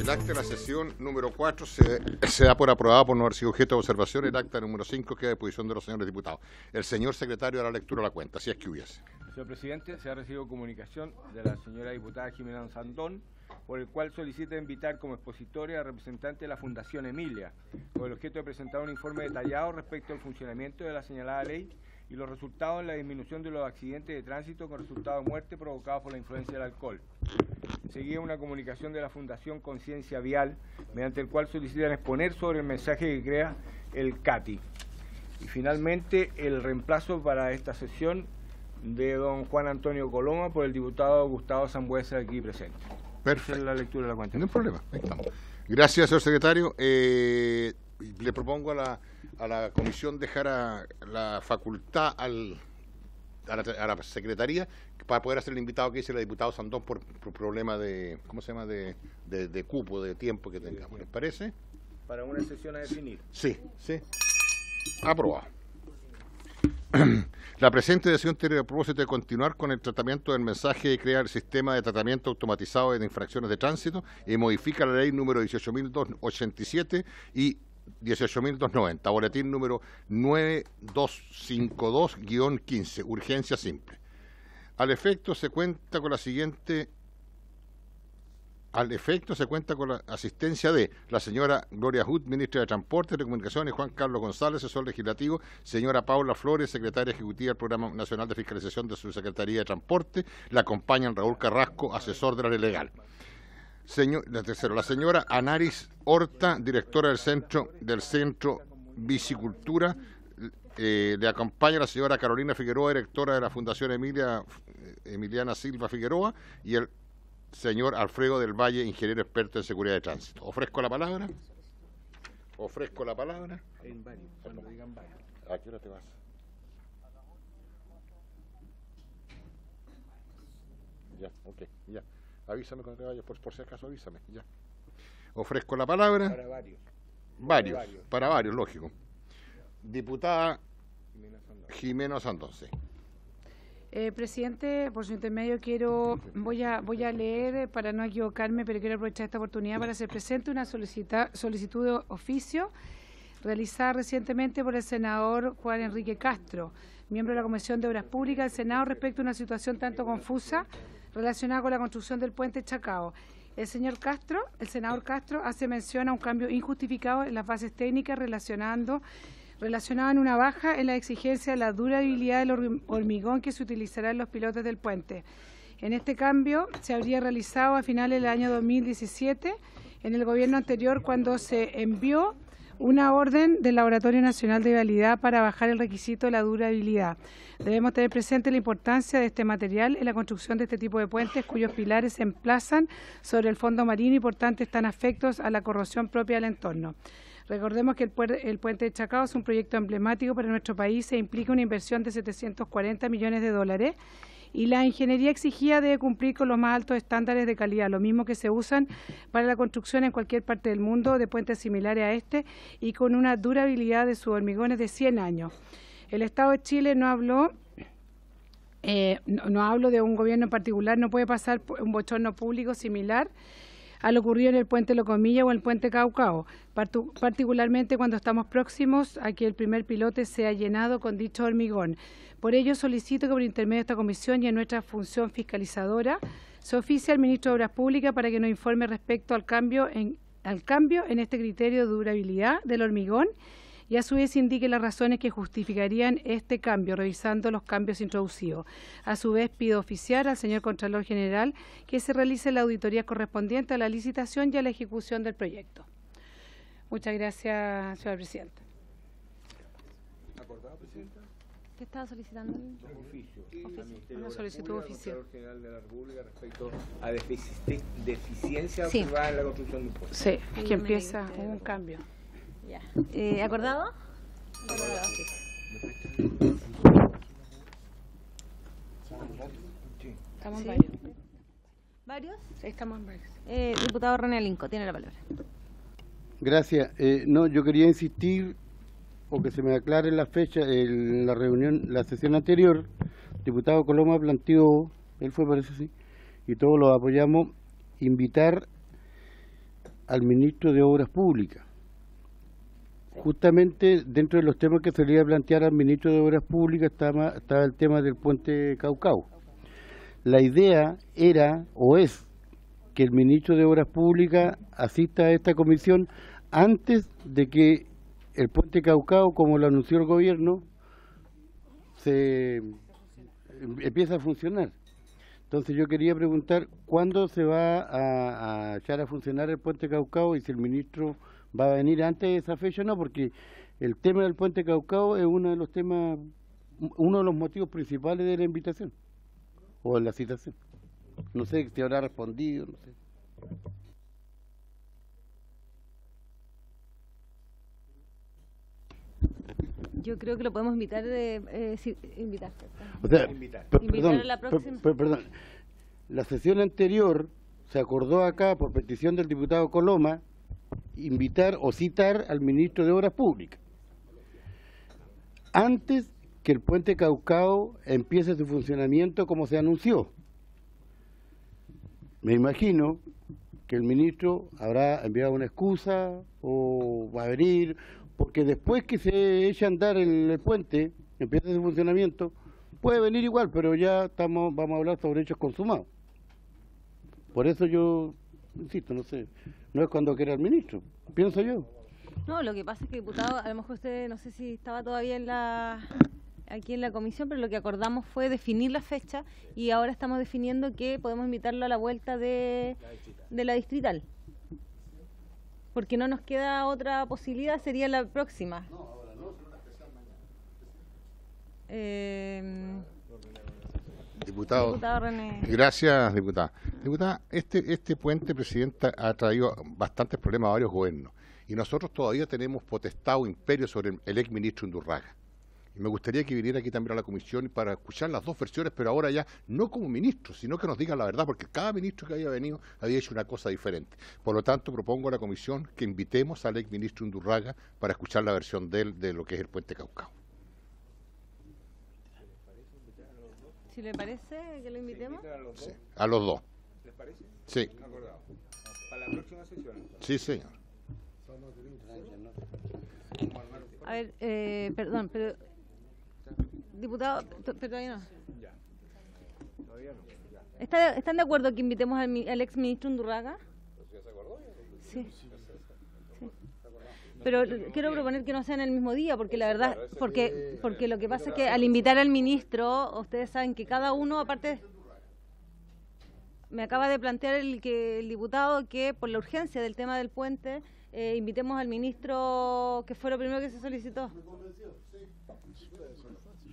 El acta de la sesión número 4 se da por aprobado por no haber sido objeto de observación. El acta número 5 queda a disposición de los señores diputados. El señor secretario hará lectura de la cuenta, si es que hubiese. Señor presidente, se ha recibido comunicación de la señora diputada Jimena Sandón, por el cual solicita invitar como expositoria a representante de la Fundación Emilia, con el objeto de presentar un informe detallado respecto al funcionamiento de la señalada ley y los resultados en la disminución de los accidentes de tránsito con resultado de muerte provocados por la influencia del alcohol. Seguía una comunicación de la Fundación Conciencia Vial, mediante el cual solicitan exponer sobre el mensaje que crea el CATI. Y finalmente, el reemplazo para esta sesión de don Juan Antonio Coloma por el diputado Gustavo Sambuesa, aquí presente. Perfecto. Esa es la lectura de la cuenta. No hay problema, ahí estamos. Gracias, señor secretario. Le propongo a la comisión dejar la facultad a la secretaría para poder hacer el invitado que dice el diputado Sandón por problema de, ¿cómo se llama?, de cupo, de tiempo que tengamos. ¿Les parece? Para una sesión a definir. Sí, sí. Aprobado. La presente decisión tiene el propósito de continuar con el tratamiento del mensaje de crear el sistema de tratamiento automatizado de infracciones de tránsito y modifica la ley número 18.287 y 18.290, boletín número 9252-15, urgencia simple. Al efecto se cuenta con la asistencia de la señora Gloria Hood, ministra de Transporte y Comunicaciones, Juan Carlos González, asesor legislativo, señora Paula Flores, secretaria ejecutiva del Programa Nacional de Fiscalización de su Secretaría de Transporte, la acompañan Raúl Carrasco, asesor de la ley legal. La señora Anaris Horta, directora del Centro Bicicultura, le acompaña la señora Carolina Figueroa, directora de la Fundación Emiliana Silva Figueroa, y el señor Alfredo del Valle, ingeniero experto en seguridad de tránsito. Ofrezco la palabra. En varios, cuando digan varios. ¿A qué hora te vas? Ya, ok, ya. Avísame cuando te vayas, por si acaso avísame, ya. Ofrezco la palabra. Para varios. Para varios, lógico. Diputada Jimena Sandón, sí. Presidente, por su intermedio voy a leer, para no equivocarme, pero quiero aprovechar esta oportunidad para hacer presente una solicitud de oficio realizada recientemente por el senador Juan Enrique Castro, miembro de la Comisión de Obras Públicas del Senado, respecto a una situación tanto confusa relacionada con la construcción del puente Chacao. El senador Castro, hace mención a un cambio injustificado en las bases técnicas relacionado en una baja en la exigencia de la durabilidad del hormigón que se utilizará en los pilotes del puente. En este cambio se habría realizado a finales del año 2017 en el gobierno anterior, cuando se envió una orden del Laboratorio Nacional de Vialidad para bajar el requisito de la durabilidad. Debemos tener presente la importancia de este material en la construcción de este tipo de puentes, cuyos pilares se emplazan sobre el fondo marino y por tanto están afectos a la corrosión propia del entorno. Recordemos que el puente de Chacao es un proyecto emblemático para nuestro país e implica una inversión de 740 millones de dólares y la ingeniería exigida debe cumplir con los más altos estándares de calidad, lo mismo que se usan para la construcción en cualquier parte del mundo de puentes similares a este y con una durabilidad de sus hormigones de 100 años. El Estado de Chile no hablo de un gobierno en particular, no puede pasar un bochorno público similar a lo ocurrido en el puente Locomilla o el puente Caucao, particularmente cuando estamos próximos a que el primer pilote sea llenado con dicho hormigón. Por ello solicito que por intermedio de esta comisión y en nuestra función fiscalizadora se oficie al ministro de Obras Públicas para que nos informe respecto al cambio en este criterio de durabilidad del hormigón y a su vez indique las razones que justificarían este cambio, revisando los cambios introducidos. A su vez pido oficiar al señor Contralor General que se realice la auditoría correspondiente a la licitación y a la ejecución del proyecto. Muchas gracias, señor presidente. ¿Acordado, presidenta? ¿Qué estaba solicitando? Una solicitud oficial. General de la República respecto a deficiencia observada en la construcción de un puente. Sí, es que empieza un cambio. Ya. ¿Acordado? Estamos en varios. ¿Varios? Sí, estamos en varios. Diputado René Alinco, tiene la palabra. Gracias. No, yo quería insistir, o que se me aclare la fecha, en la reunión, la sesión anterior, el diputado Coloma planteó, él fue, parece, sí, y todos lo apoyamos, invitar al ministro de Obras Públicas. Justamente dentro de los temas que se le iba a plantear al ministro de Obras Públicas estaba el tema del puente Caucao. La idea era o es que el ministro de Obras Públicas asista a esta comisión antes de que el puente Caucao, como lo anunció el gobierno, se empiece a funcionar. Entonces yo quería preguntar cuándo se va a echar a funcionar el puente Caucao y si el ministro va a venir antes de esa fecha o no, porque el tema del puente Caucao es uno de los temas, uno de los motivos principales de la invitación o de la citación. No sé si habrá respondido, no sé. Yo creo que lo podemos invitar, invitar. O sea, Invitar. Invitar a la próxima. perdón, la sesión anterior se acordó acá por petición del diputado Coloma invitar o citar al ministro de Obras Públicas antes que el puente Caucao empiece su funcionamiento como se anunció. Me imagino que el ministro habrá enviado una excusa o va a venir, porque después que se eche a andar el puente, empieza su funcionamiento, puede venir igual, pero ya vamos a hablar sobre hechos consumados. Por eso yo insisto, no sé, no es cuando quiera el ministro, pienso yo. No, lo que pasa es que, diputado, a lo mejor usted, no sé si estaba todavía aquí en la comisión, pero lo que acordamos fue definir la fecha y ahora estamos definiendo que podemos invitarlo a la vuelta de la distrital. Porque no nos queda otra posibilidad, sería la próxima. Diputado, Diputado René. gracias, diputada. Diputada, este puente, Presidenta, ha traído bastantes problemas a varios gobiernos y nosotros todavía tenemos potestad o imperio sobre el ex ministro Undurraga. Y me gustaría que viniera aquí también a la comisión para escuchar las dos versiones, pero ahora ya no como ministro, sino que nos diga la verdad, porque cada ministro que había venido había hecho una cosa diferente. Por lo tanto, propongo a la comisión que invitemos al ex ministro Undurraga para escuchar la versión de él de lo que es el puente Caucao. Si le parece que lo invitemos. Sí, a los dos. ¿Les parece? Sí, Acordado. Para la próxima sesión. sí, señor. A ver, perdón, pero... Diputado, pero todavía no. Ya. Todavía no. Ya. ¿Están de acuerdo que invitemos al ex ministro Undurraga? Sí. Sí. Pero quiero proponer que no sea en el mismo día, porque la verdad, porque lo que pasa es que al invitar al ministro, ustedes saben que cada uno, aparte, me acaba de plantear el diputado que por la urgencia del tema del puente, invitemos al ministro, que fue lo primero que se solicitó.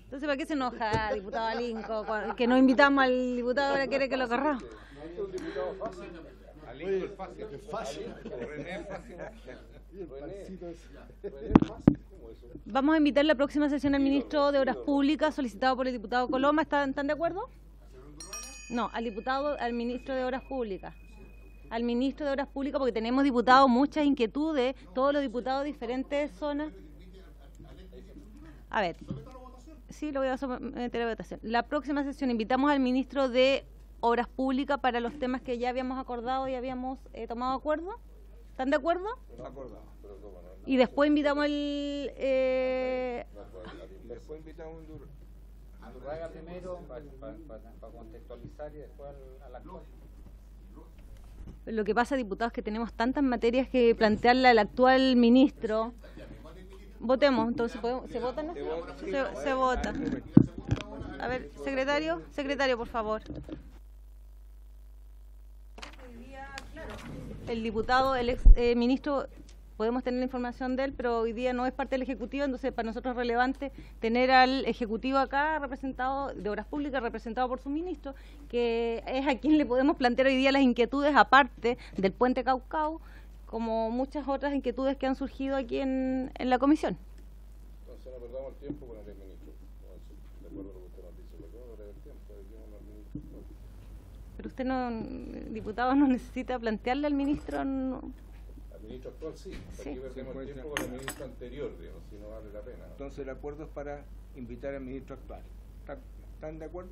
Entonces, ¿para qué se enoja, diputado Alinco? Que no invitamos al diputado, ahora quiere que lo corramos. Alinco es fácil. René es fácil. Vamos a invitar la próxima sesión al ministro de Obras Públicas, solicitado por el diputado Coloma. ¿Están de acuerdo? No, al ministro de Obras Públicas. Al ministro de Obras Públicas, porque tenemos diputados, muchas inquietudes, todos los diputados de diferentes zonas. A ver, sí, lo voy a someter a votación. La próxima sesión invitamos al ministro de Obras Públicas para los temas que ya habíamos acordado y habíamos tomado acuerdo. ¿Están de acuerdo? Acordado. Y después invitamos Y después invitamos a Undurraga primero para contextualizar y después al actual. Lo que pasa, diputados, es que tenemos tantas materias que plantearle al actual ministro. Votemos, entonces, ¿se vota? ¿No? Se vota. A ver, secretario, por favor. El diputado, el ex ministro, podemos tener la información de él, pero hoy día no es parte del Ejecutivo, entonces para nosotros es relevante tener al Ejecutivo acá, representado, de Obras Públicas, representado por su ministro, que es a quien le podemos plantear hoy día las inquietudes, aparte del puente Caucao, como muchas otras inquietudes que han surgido aquí en la comisión. Entonces no perdamos el tiempo con el ministro. De acuerdo a lo que usted nos dice, pero no el tiempo, dediquémoslo al ministro. Pero usted no, diputado, no necesita plantearle al ministro... No. Al ministro actual sí. Sí. Aquí perdemos el tiempo con el ministro anterior, digamos, si no vale la pena. Entonces el acuerdo es para invitar al ministro actual. ¿Están de acuerdo?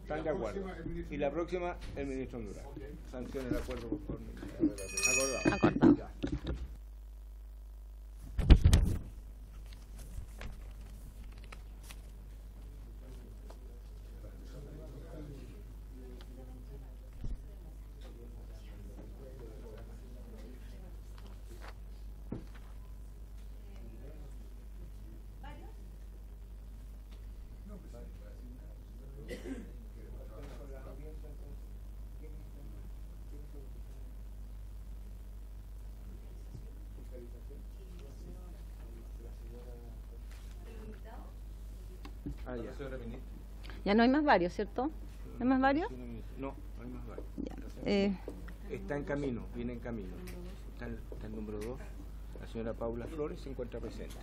Están de acuerdo. Y la próxima, el ministro Undurraga. Sancione el acuerdo, por favor. Acordado. Acordado. Ah, ya. Ya no hay más varios, ¿cierto? ¿No hay más varios? No, no hay más varios. Ya. Está en camino, viene en camino. Está el número 2. La señora Paula Flores se encuentra presente.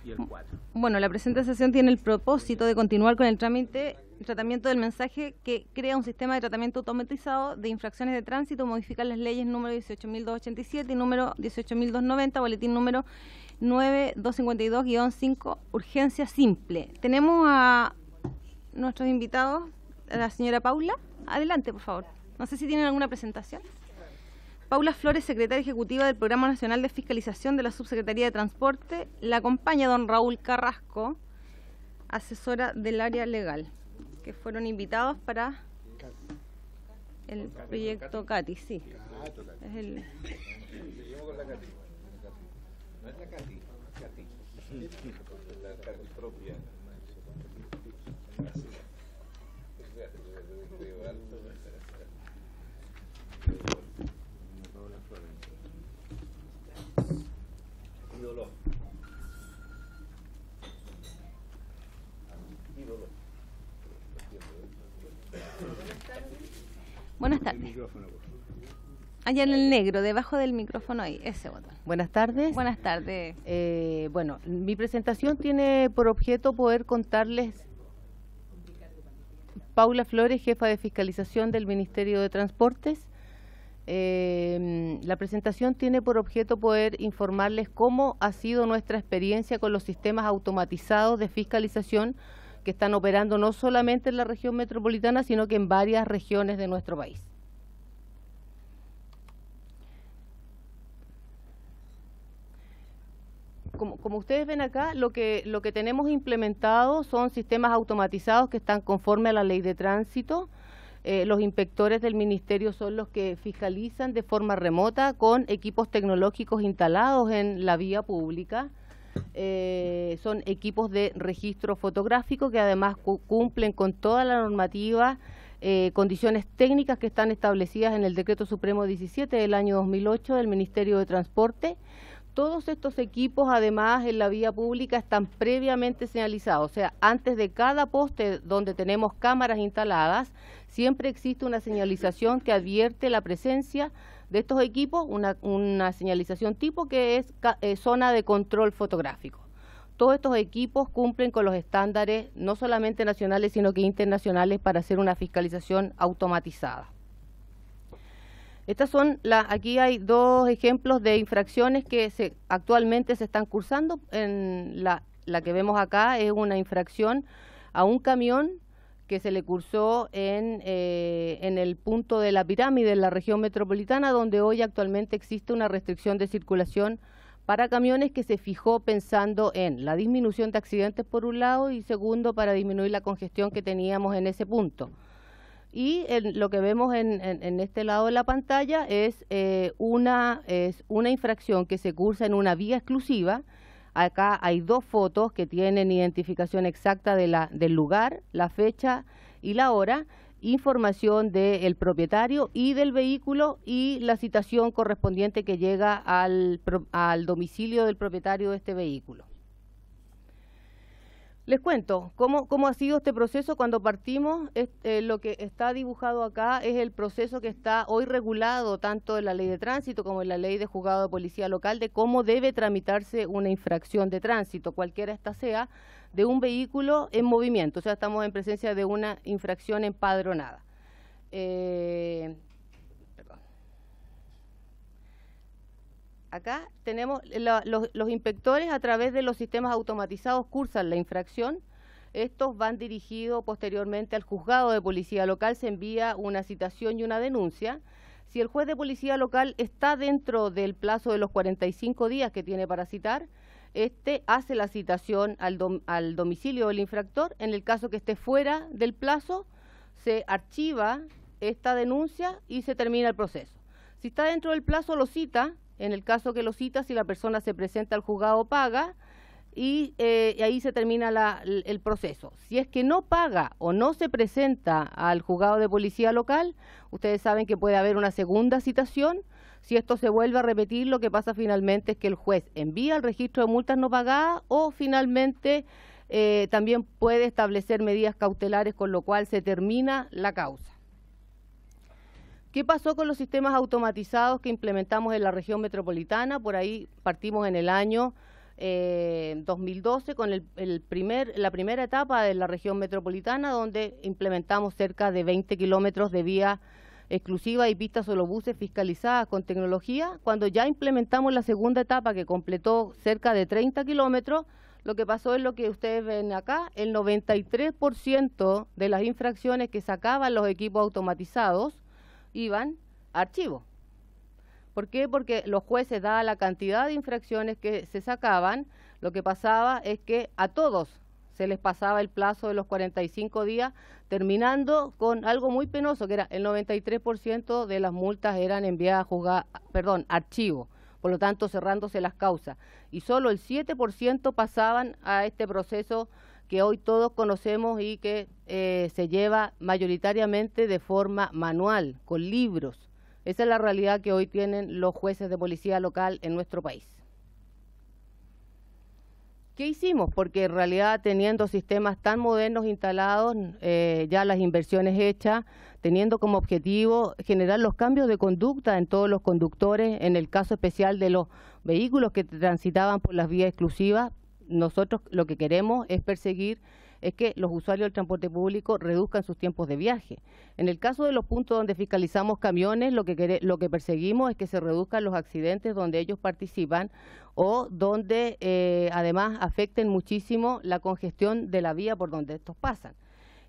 Y el 4. Bueno, la presente sesión tiene el propósito de continuar con el tratamiento del mensaje que crea un sistema de tratamiento automatizado de infracciones de tránsito, modificar las leyes número 18.287 y número 18.290, boletín número 9252-5, urgencia simple. Tenemos a nuestros invitados, a la señora Paula. Adelante, por favor. No sé si tienen alguna presentación. Paula Flores, secretaria ejecutiva del Programa Nacional de Fiscalización de la Subsecretaría de Transporte. La acompaña don Raúl Carrasco, asesora del área legal, que fueron invitados para el proyecto CATI, sí. Es el... No es la Cati, Cati. La Cati propia. Ídolo. Ídolo. Buenas tardes. Allá en el negro, debajo del micrófono ahí, ese botón. Buenas tardes. Buenas tardes. Bueno, mi presentación tiene por objeto poder contarles. Paula Flores, jefa de fiscalización del Ministerio de Transportes. La presentación tiene por objeto poder informarles cómo ha sido nuestra experiencia con los sistemas automatizados de fiscalización que están operando no solamente en la región metropolitana, sino que en varias regiones de nuestro país. Como ustedes ven acá, lo que tenemos implementado son sistemas automatizados que están conforme a la ley de tránsito. Los inspectores del ministerio son los que fiscalizan de forma remota con equipos tecnológicos instalados en la vía pública. Son equipos de registro fotográfico que además cumplen con toda la normativa, condiciones técnicas que están establecidas en el Decreto Supremo 17 del año 2008 del Ministerio de Transporte. Todos estos equipos, además, en la vía pública están previamente señalizados. O sea, antes de cada poste donde tenemos cámaras instaladas, siempre existe una señalización que advierte la presencia de estos equipos, una señalización tipo que es zona de control fotográfico. Todos estos equipos cumplen con los estándares, no solamente nacionales, sino que internacionales, para hacer una fiscalización automatizada. Estas son aquí hay dos ejemplos de infracciones que actualmente se están cursando. En la que vemos acá es una infracción a un camión que se le cursó en el punto de la pirámide en la región metropolitana, donde hoy actualmente existe una restricción de circulación para camiones que se fijó pensando en la disminución de accidentes por un lado y segundo para disminuir la congestión que teníamos en ese punto. Y lo que vemos en este lado de la pantalla es una infracción que se cursa en una vía exclusiva. Acá hay dos fotos que tienen identificación exacta del lugar, la fecha y la hora, información del propietario y del vehículo y la citación correspondiente que llega al domicilio del propietario de este vehículo. Les cuento cómo ha sido este proceso. Cuando partimos, lo que está dibujado acá es el proceso que está hoy regulado tanto en la ley de tránsito como en la ley de juzgado de policía local de cómo debe tramitarse una infracción de tránsito, cualquiera esta sea, de un vehículo en movimiento. O sea, estamos en presencia de una infracción empadronada. Acá tenemos los inspectores a través de los sistemas automatizados cursan la infracción. Estos van dirigidos posteriormente al juzgado de policía local, se envía una citación y una denuncia. Si el juez de policía local está dentro del plazo de los 45 días que tiene para citar, hace la citación al domicilio del infractor. En el caso que esté fuera del plazo, se archiva esta denuncia y se termina el proceso. Si está dentro del plazo, lo cita. En el caso que lo cita, si la persona se presenta al juzgado, paga y ahí se termina el proceso. Si es que no paga o no se presenta al juzgado de policía local, ustedes saben que puede haber una segunda citación. Si esto se vuelve a repetir, lo que pasa finalmente es que el juez envía el registro de multas no pagadas o finalmente también puede establecer medidas cautelares, con lo cual se termina la causa. ¿Qué pasó con los sistemas automatizados que implementamos en la región metropolitana? Por ahí partimos en el año 2012 con la primera etapa de la región metropolitana, donde implementamos cerca de 20 kilómetros de vía exclusiva y pistas solobuses fiscalizadas con tecnología. Cuando ya implementamos la segunda etapa, que completó cerca de 30 kilómetros, lo que pasó es lo que ustedes ven acá: el 93% de las infracciones que sacaban los equipos automatizados iban a archivo. ¿Por qué? Porque los jueces, dada la cantidad de infracciones que se sacaban, lo que pasaba es que a todos se les pasaba el plazo de los 45 días, terminando con algo muy penoso, que era el 93% de las multas eran enviadas a archivo, por lo tanto cerrándose las causas. Y solo el 7% pasaban a este proceso que hoy todos conocemos y que se lleva mayoritariamente de forma manual, con libros. Esa es la realidad que hoy tienen los jueces de policía local en nuestro país. ¿Qué hicimos? Porque en realidad, teniendo sistemas tan modernos instalados, ya las inversiones hechas, teniendo como objetivo generar los cambios de conducta en todos los conductores, en el caso especial de los vehículos que transitaban por las vías exclusivas, nosotros lo que queremos es perseguir es que los usuarios del transporte público reduzcan sus tiempos de viaje. En el caso de los puntos donde fiscalizamos camiones, lo que perseguimos es que se reduzcan los accidentes donde ellos participan o donde además afecten muchísimo la congestión de la vía por donde estos pasan.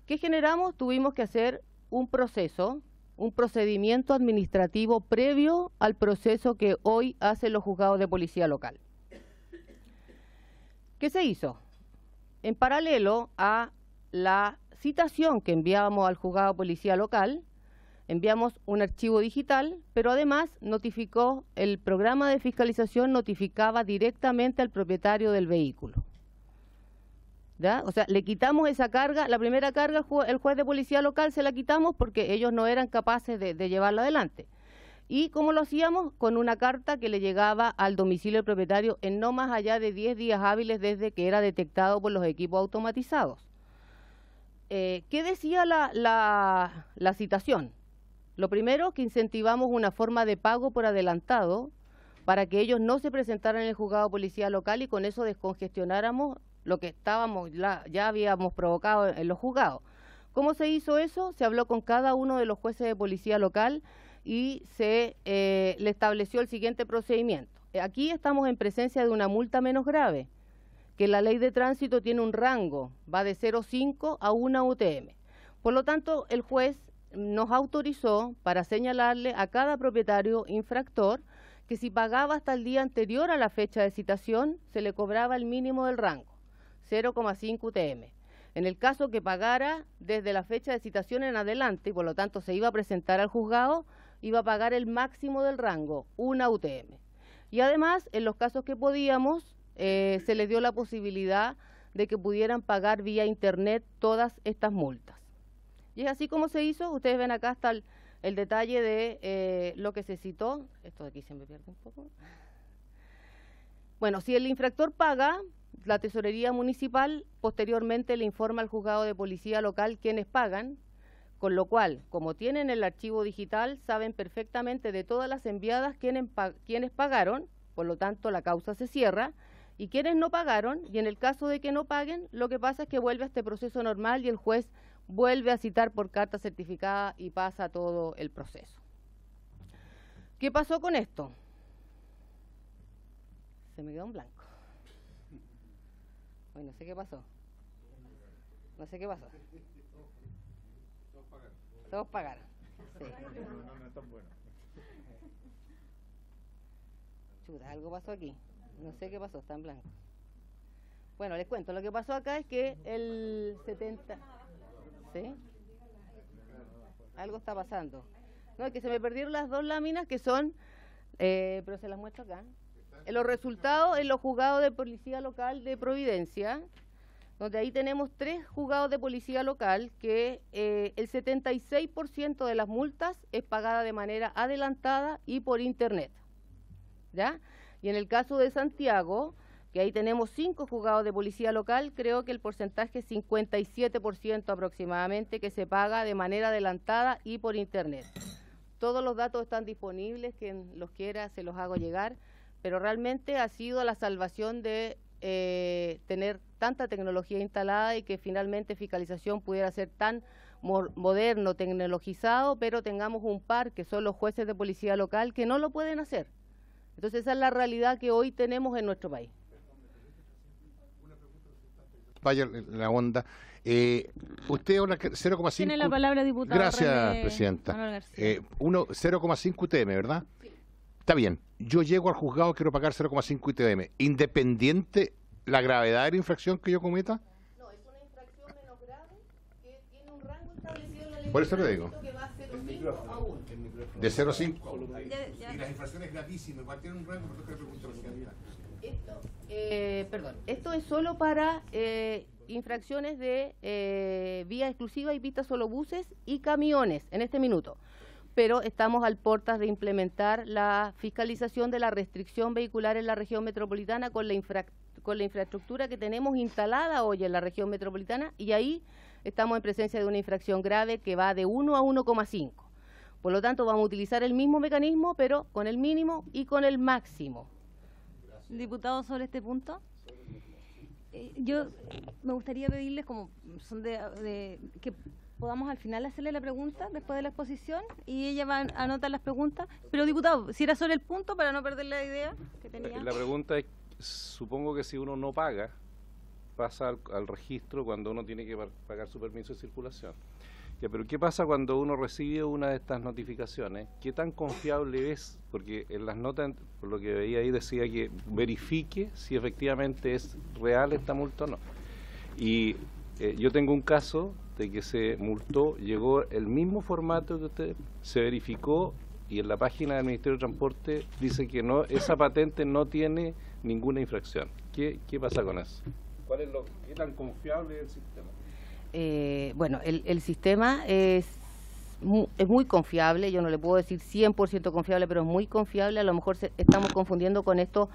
¿Qué generamos? Tuvimos que hacer un procedimiento administrativo previo al proceso que hoy hacen los juzgados de policía local. ¿Qué se hizo? En paralelo a la citación que enviábamos al juzgado de policía local, enviamos un archivo digital, pero además el programa de fiscalización notificaba directamente al propietario del vehículo. ¿Ya? O sea, le quitamos esa carga, la primera carga el juez de policía local se la quitamos porque ellos no eran capaces de llevarla adelante. ¿Y cómo lo hacíamos? Con una carta que le llegaba al domicilio del propietario en no más allá de 10 días hábiles desde que era detectado por los equipos automatizados. ¿Qué decía la citación? Lo primero, que incentivamos una forma de pago por adelantado para que ellos no se presentaran en el juzgado de policía local y con eso descongestionáramos lo que ya habíamos provocado en los juzgados. ¿Cómo se hizo eso? Se habló con cada uno de los jueces de policía local y se le estableció el siguiente procedimiento. Aquí estamos en presencia de una multa menos grave, que la ley de tránsito tiene un rango, va de 0,5 a 1 UTM. Por lo tanto, el juez nos autorizó para señalarle a cada propietario infractor que si pagaba hasta el día anterior a la fecha de citación, se le cobraba el mínimo del rango, 0,5 UTM. En el caso que pagara desde la fecha de citación en adelante, y por lo tanto se iba a presentar al juzgado, iba a pagar el máximo del rango, 1 UTM. Y además, en los casos que podíamos, se les dio la posibilidad de que pudieran pagar vía internet todas estas multas. Y es así como se hizo. Ustedes ven acá está el detalle de lo que se citó. Esto de aquí se me pierde un poco. Bueno, si el infractor paga, la tesorería municipal posteriormente le informa al juzgado de policía local quienes pagan, con lo cual, como tienen el archivo digital, saben perfectamente de todas las enviadas quienes pagaron, por lo tanto la causa se cierra, y quienes no pagaron, y en el caso de que no paguen, lo que pasa es que vuelve a este proceso normal y el juez vuelve a citar por carta certificada y pasa todo el proceso. ¿Qué pasó con esto? Se me quedó en blanco. Hoy no sé qué pasó. No sé qué pasó. Todos pagaron. Sí. No es tan bueno. Chuta, algo pasó aquí. No sé qué pasó, está en blanco. Bueno, les cuento. Lo que pasó acá es que el 70... ¿Sí? Algo está pasando. No, es que se me perdieron las dos láminas que son... pero se las muestro acá. Los resultados en los juzgados de policía local de Providencia, donde ahí tenemos 3 juzgados de policía local que el 76% de las multas es pagada de manera adelantada y por internet, ¿ya? Y en el caso de Santiago, que ahí tenemos 5 juzgados de policía local, creo que el porcentaje es 57% aproximadamente que se paga de manera adelantada y por internet. Todos los datos están disponibles, quien los quiera se los hago llegar, pero realmente ha sido la salvación de tener tanta tecnología instalada y que finalmente fiscalización pudiera ser tan moderno, tecnologizado, pero tengamos un par que son los jueces de policía local que no lo pueden hacer. Entonces esa es la realidad que hoy tenemos en nuestro país. Vaya la onda. Usted habla 0,5. Tiene la palabra, diputado. Gracias, presidenta. 0,5 UTM, ¿verdad? Sí. Está bien. Yo llego al juzgado, quiero pagar 0,5 UTM. ¿Independiente la gravedad de la infracción que yo cometa? No, es una infracción menos grave que tiene un rango establecido en la ley. Por eso le digo. Que va 0,5 a 1. De 0,5. Y las infracciones gravísimas, igual tiene un rango, pero esto es solo para infracciones de vía exclusiva y pistas solo buses y camiones en este minuto. Pero estamos al portas de implementar la fiscalización de la restricción vehicular en la región metropolitana con la infraestructura que tenemos instalada hoy en la región metropolitana, y ahí estamos en presencia de una infracción grave que va de 1 a 1,5. Por lo tanto, vamos a utilizar el mismo mecanismo, pero con el mínimo y con el máximo. Diputado, sobre este punto, yo me gustaría pedirles, como son que podamos al final hacerle la pregunta después de la exposición y ella va a anotar las preguntas. Pero, diputado, si era sobre el punto, para no perder la idea que tenía. La pregunta es, supongo que si uno no paga, pasa al registro cuando uno tiene que pagar su permiso de circulación. Ya, pero ¿qué pasa cuando uno recibe una de estas notificaciones? ¿Qué tan confiable es? Porque en las notas, por lo que veía ahí, decía que verifique si efectivamente es real esta multa o no. Y yo tengo un caso de que se multó, llegó el mismo formato que usted, se verificó y en la página del Ministerio de Transporte dice que no, esa patente no tiene ninguna infracción. ¿Qué pasa con eso? ¿Qué tan confiable es el sistema? Bueno, el sistema es muy confiable, yo no le puedo decir 100% confiable, pero es muy confiable. A lo mejor estamos confundiendo con estos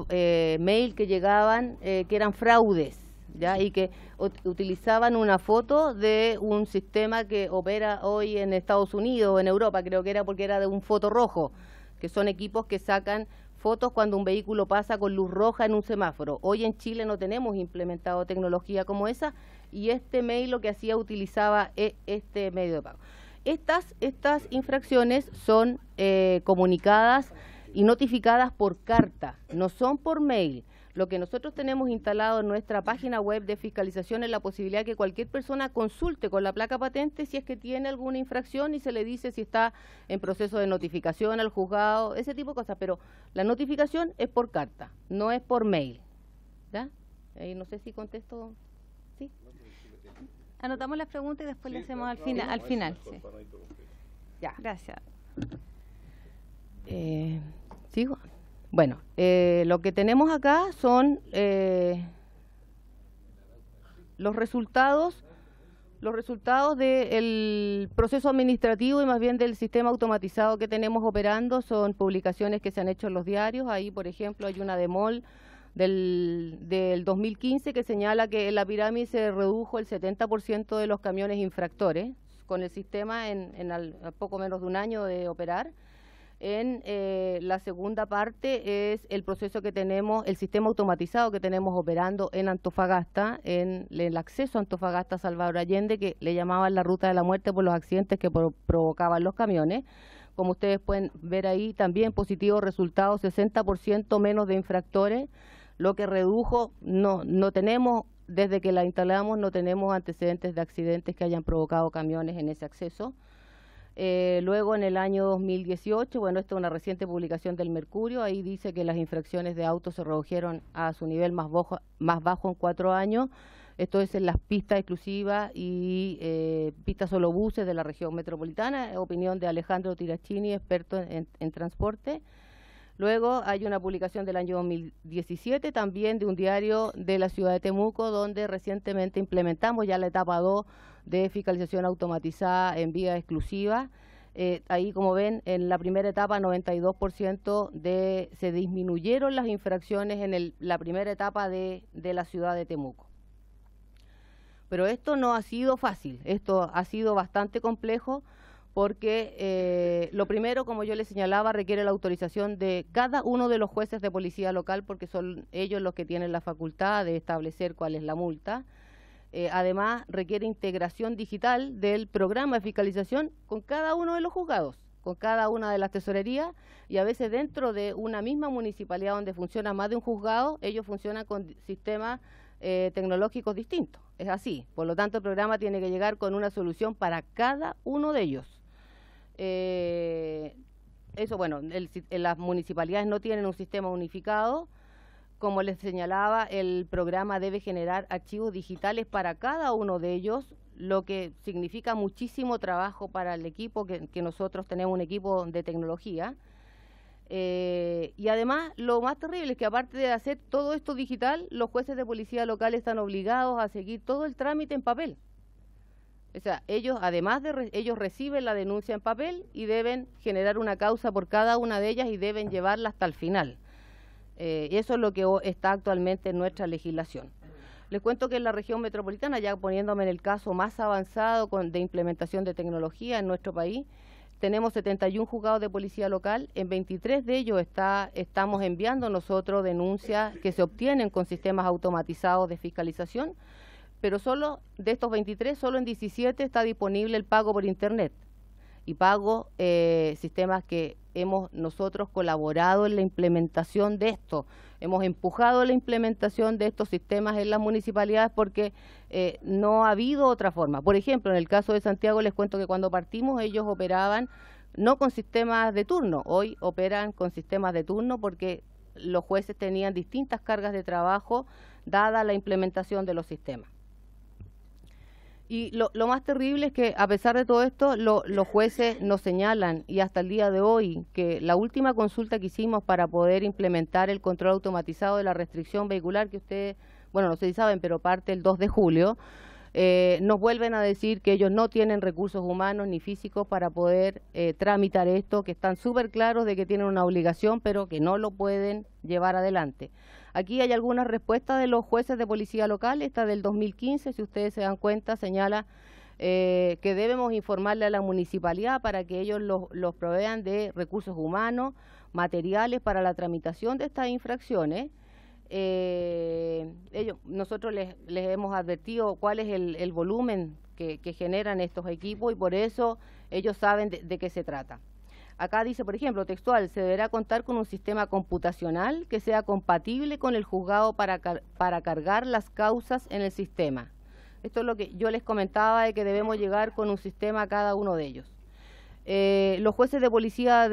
mail que llegaban, que eran fraudes, ¿ya? Y que utilizaban una foto de un sistema que opera hoy en Estados Unidos o en Europa, creo que era porque era de un foto rojo, que son equipos que sacan fotos cuando un vehículo pasa con luz roja en un semáforo. Hoy en Chile no tenemos implementado tecnología como esa, y este mail lo que hacía utilizaba este medio de pago. Estas infracciones son comunicadas y notificadas por carta, no son por mail. Lo que nosotros tenemos instalado en nuestra página web de fiscalización es la posibilidad de que cualquier persona consulte con la placa patente si es que tiene alguna infracción y se le dice si está en proceso de notificación al juzgado, ese tipo de cosas. Pero la notificación es por carta, no es por mail. ¿Ya? No sé si contesto. ¿Sí? Anotamos las preguntas y después le hacemos al final. Sí. Ya. Gracias. ¿Sigo? Bueno, lo que tenemos acá son los resultados del proceso administrativo y más bien del sistema automatizado que tenemos operando. Son publicaciones que se han hecho en los diarios. Ahí, por ejemplo, hay una de MOL del 2015 que señala que en la pirámide se redujo el 70% de los camiones infractores con el sistema en poco menos de un año de operar. En la segunda parte es el proceso que tenemos, el sistema automatizado que tenemos operando en Antofagasta, en el acceso a Antofagasta Salvador Allende, que le llamaban la ruta de la muerte por los accidentes que provocaban los camiones. Como ustedes pueden ver ahí, también positivo resultado, 60% menos de infractores, lo que redujo, no tenemos, desde que la instalamos, no tenemos antecedentes de accidentes que hayan provocado camiones en ese acceso. Luego en el año 2018, bueno, esta es una reciente publicación del Mercurio, ahí dice que las infracciones de autos se redujeron a su nivel más bajo en 4 años. Esto es en las pistas exclusivas y pistas solo buses de la región metropolitana, opinión de Alejandro Tirachini, experto en transporte. Luego hay una publicación del año 2017, también de un diario de la ciudad de Temuco, donde recientemente implementamos ya la etapa 2 de fiscalización automatizada en vía exclusiva. Ahí, como ven, en la primera etapa 92% se disminuyeron las infracciones en la primera etapa de la ciudad de Temuco. Pero esto no ha sido fácil, esto ha sido bastante complejo porque lo primero, como yo les señalaba, requiere la autorización de cada uno de los jueces de policía local porque son ellos los que tienen la facultad de establecer cuál es la multa. Además, requiere integración digital del programa de fiscalización con cada uno de los juzgados, con cada una de las tesorerías, y a veces dentro de una misma municipalidad donde funciona más de un juzgado, ellos funcionan con sistemas tecnológicos distintos. Es así. Por lo tanto, el programa tiene que llegar con una solución para cada uno de ellos. Eso, bueno, las municipalidades no tienen un sistema unificado. Como les señalaba, el programa debe generar archivos digitales para cada uno de ellos, lo que significa muchísimo trabajo para el equipo, que nosotros tenemos un equipo de tecnología. Y además, lo más terrible es que aparte de hacer todo esto digital, los jueces de policía local están obligados a seguir todo el trámite en papel. O sea, ellos, además ellos reciben la denuncia en papel y deben generar una causa por cada una de ellas y deben llevarla hasta el final. Eso es lo que está actualmente en nuestra legislación. Les cuento que en la región metropolitana, ya poniéndome en el caso más avanzado de implementación de tecnología en nuestro país, tenemos 71 juzgados de policía local. En 23 de ellos estamos enviando nosotros denuncias que se obtienen con sistemas automatizados de fiscalización, pero solo de estos 23, solo en 17 está disponible el pago por internet. Y pago sistemas que hemos nosotros colaborado en la implementación de esto. Hemos empujado la implementación de estos sistemas en las municipalidades porque no ha habido otra forma. Por ejemplo, en el caso de Santiago les cuento que cuando partimos ellos operaban no con sistemas de turno, hoy operan con sistemas de turno porque los jueces tenían distintas cargas de trabajo dada la implementación de los sistemas. Y lo más terrible es que a pesar de todo esto, los jueces nos señalan, y hasta el día de hoy, que la última consulta que hicimos para poder implementar el control automatizado de la restricción vehicular, que ustedes, bueno, no sé si saben, pero parte el 2 de julio, nos vuelven a decir que ellos no tienen recursos humanos ni físicos para poder tramitar esto, que están súper claros de que tienen una obligación, pero que no lo pueden llevar adelante. Aquí hay algunas respuestas de los jueces de policía local, esta del 2015, si ustedes se dan cuenta, señala que debemos informarle a la municipalidad para que ellos los provean de recursos humanos, materiales para la tramitación de estas infracciones. Nosotros les hemos advertido cuál es el volumen que generan estos equipos y por eso ellos saben de qué se trata. Acá dice, por ejemplo, textual, se deberá contar con un sistema computacional que sea compatible con el juzgado para cargar las causas en el sistema. Esto es lo que yo les comentaba, de que debemos llegar con un sistema a cada uno de ellos. Los jueces de policía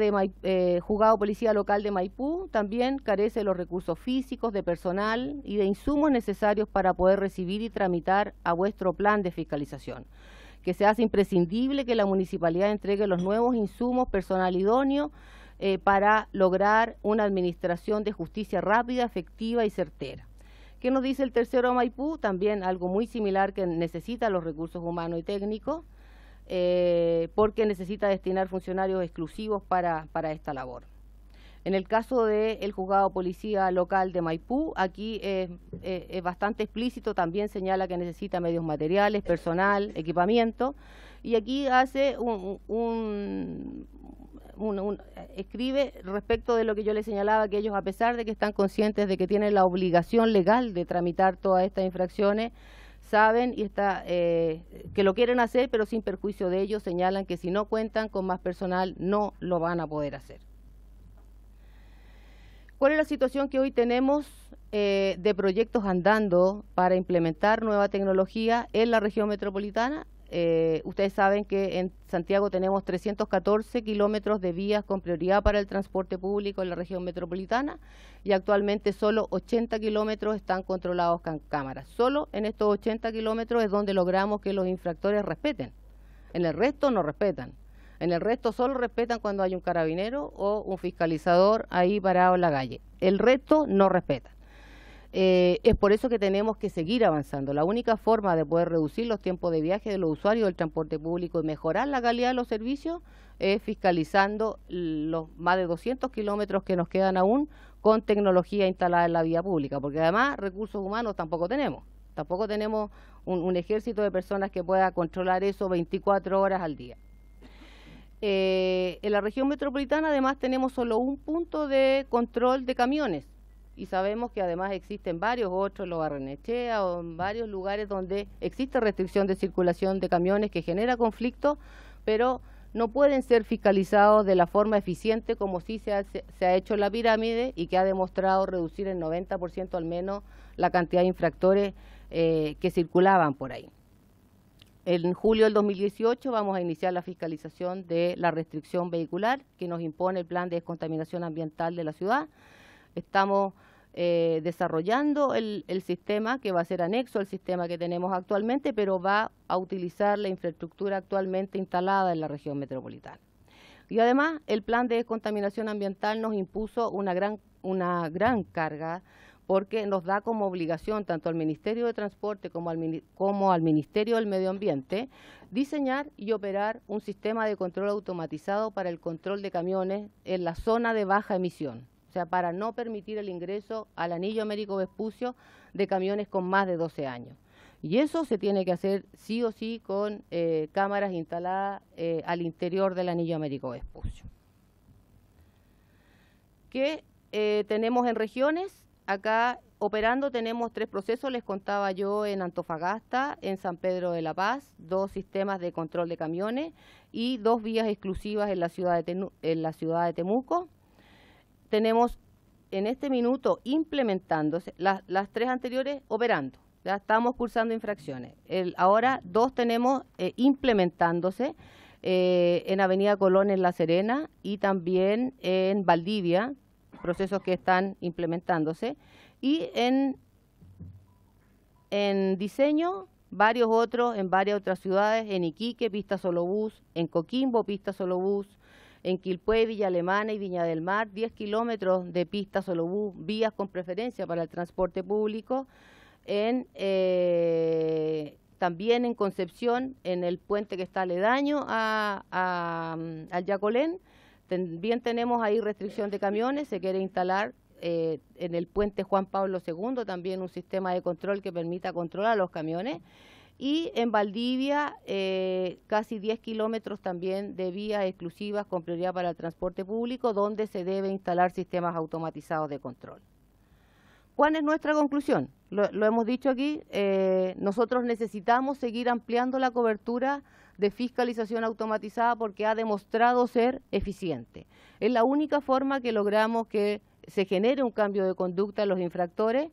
juzgado policía local de Maipú también carece de los recursos físicos, de personal y de insumos necesarios para poder recibir y tramitar a vuestro plan de fiscalización, que se hace imprescindible que la municipalidad entregue los nuevos insumos, personal idóneo, para lograr una administración de justicia rápida, efectiva y certera. ¿Qué nos dice el tercero de Maipú? También algo muy similar, que necesita los recursos humanos y técnicos, porque necesita destinar funcionarios exclusivos para esta labor. En el caso del juzgado policía local de Maipú, aquí es bastante explícito, también señala que necesita medios materiales, personal, equipamiento, y aquí hace escribe respecto de lo que yo le señalaba, que ellos, a pesar de que están conscientes de que tienen la obligación legal de tramitar todas estas infracciones, saben y que lo quieren hacer, pero sin perjuicio de ellos, señalan que si no cuentan con más personal no lo van a poder hacer. ¿Cuál es la situación que hoy tenemos de proyectos andando para implementar nueva tecnología en la región metropolitana? Ustedes saben que en Santiago tenemos 314 kilómetros de vías con prioridad para el transporte público en la región metropolitana y actualmente solo 80 kilómetros están controlados con cámaras. Solo en estos 80 kilómetros es donde logramos que los infractores respeten. En el resto no respetan. En el resto solo respetan cuando hay un carabinero o un fiscalizador ahí parado en la calle. El resto no respetan. Es por eso que tenemos que seguir avanzando. La única forma de poder reducir los tiempos de viaje de los usuarios del transporte público y mejorar la calidad de los servicios es fiscalizando los más de 200 kilómetros que nos quedan aún con tecnología instalada en la vía pública, porque además recursos humanos tampoco tenemos un ejército de personas que pueda controlar eso 24 horas al día. En la región metropolitana además tenemos solo un punto de control de camiones y sabemos que además existen varios otros, los Barrenechea o en varios lugares donde existe restricción de circulación de camiones que genera conflicto, pero no pueden ser fiscalizados de la forma eficiente como sí se ha hecho en la pirámide y que ha demostrado reducir en 90% al menos la cantidad de infractores que circulaban por ahí. En julio del 2018 vamos a iniciar la fiscalización de la restricción vehicular que nos impone el plan de descontaminación ambiental de la ciudad. Estamos desarrollando el sistema que va a ser anexo al sistema que tenemos actualmente, pero va a utilizar la infraestructura actualmente instalada en la región metropolitana. Y además el plan de descontaminación ambiental nos impuso una gran carga porque nos da como obligación tanto al Ministerio de Transporte como al Ministerio del Medio Ambiente diseñar y operar un sistema de control automatizado para el control de camiones en la zona de baja emisión, o sea, para no permitir el ingreso al anillo Américo Vespucio de camiones con más de 12 años. Y eso se tiene que hacer sí o sí con cámaras instaladas al interior del anillo Américo Vespucio. ¿Qué tenemos en regiones? Acá operando tenemos 3 procesos, les contaba yo, en Antofagasta, en San Pedro de la Paz, 2 sistemas de control de camiones y 2 vías exclusivas en la ciudad de Temuco. Tenemos en este minuto implementándose, las 3 anteriores operando, ya estamos cursando infracciones. Ahora 2 tenemos implementándose en Avenida Colón en La Serena y también en Valdivia, procesos que están implementándose, y en diseño varios otros en varias otras ciudades, en Iquique, pista solo bus, en Coquimbo, pista solo bus, en Quilpué, Villa Alemana y Viña del Mar, 10 kilómetros de pista solo bus, vías con preferencia para el transporte público, también en Concepción, en el puente que está aledaño al Yacolén. También tenemos ahí restricción de camiones, se quiere instalar en el puente Juan Pablo II también un sistema de control que permita controlar los camiones. Y en Valdivia, casi 10 kilómetros también de vías exclusivas con prioridad para el transporte público, donde se debe instalar sistemas automatizados de control. ¿Cuál es nuestra conclusión? Lo hemos dicho aquí, nosotros necesitamos seguir ampliando la cobertura de fiscalización automatizada porque ha demostrado ser eficiente. Es la única forma que logramos que se genere un cambio de conducta en los infractores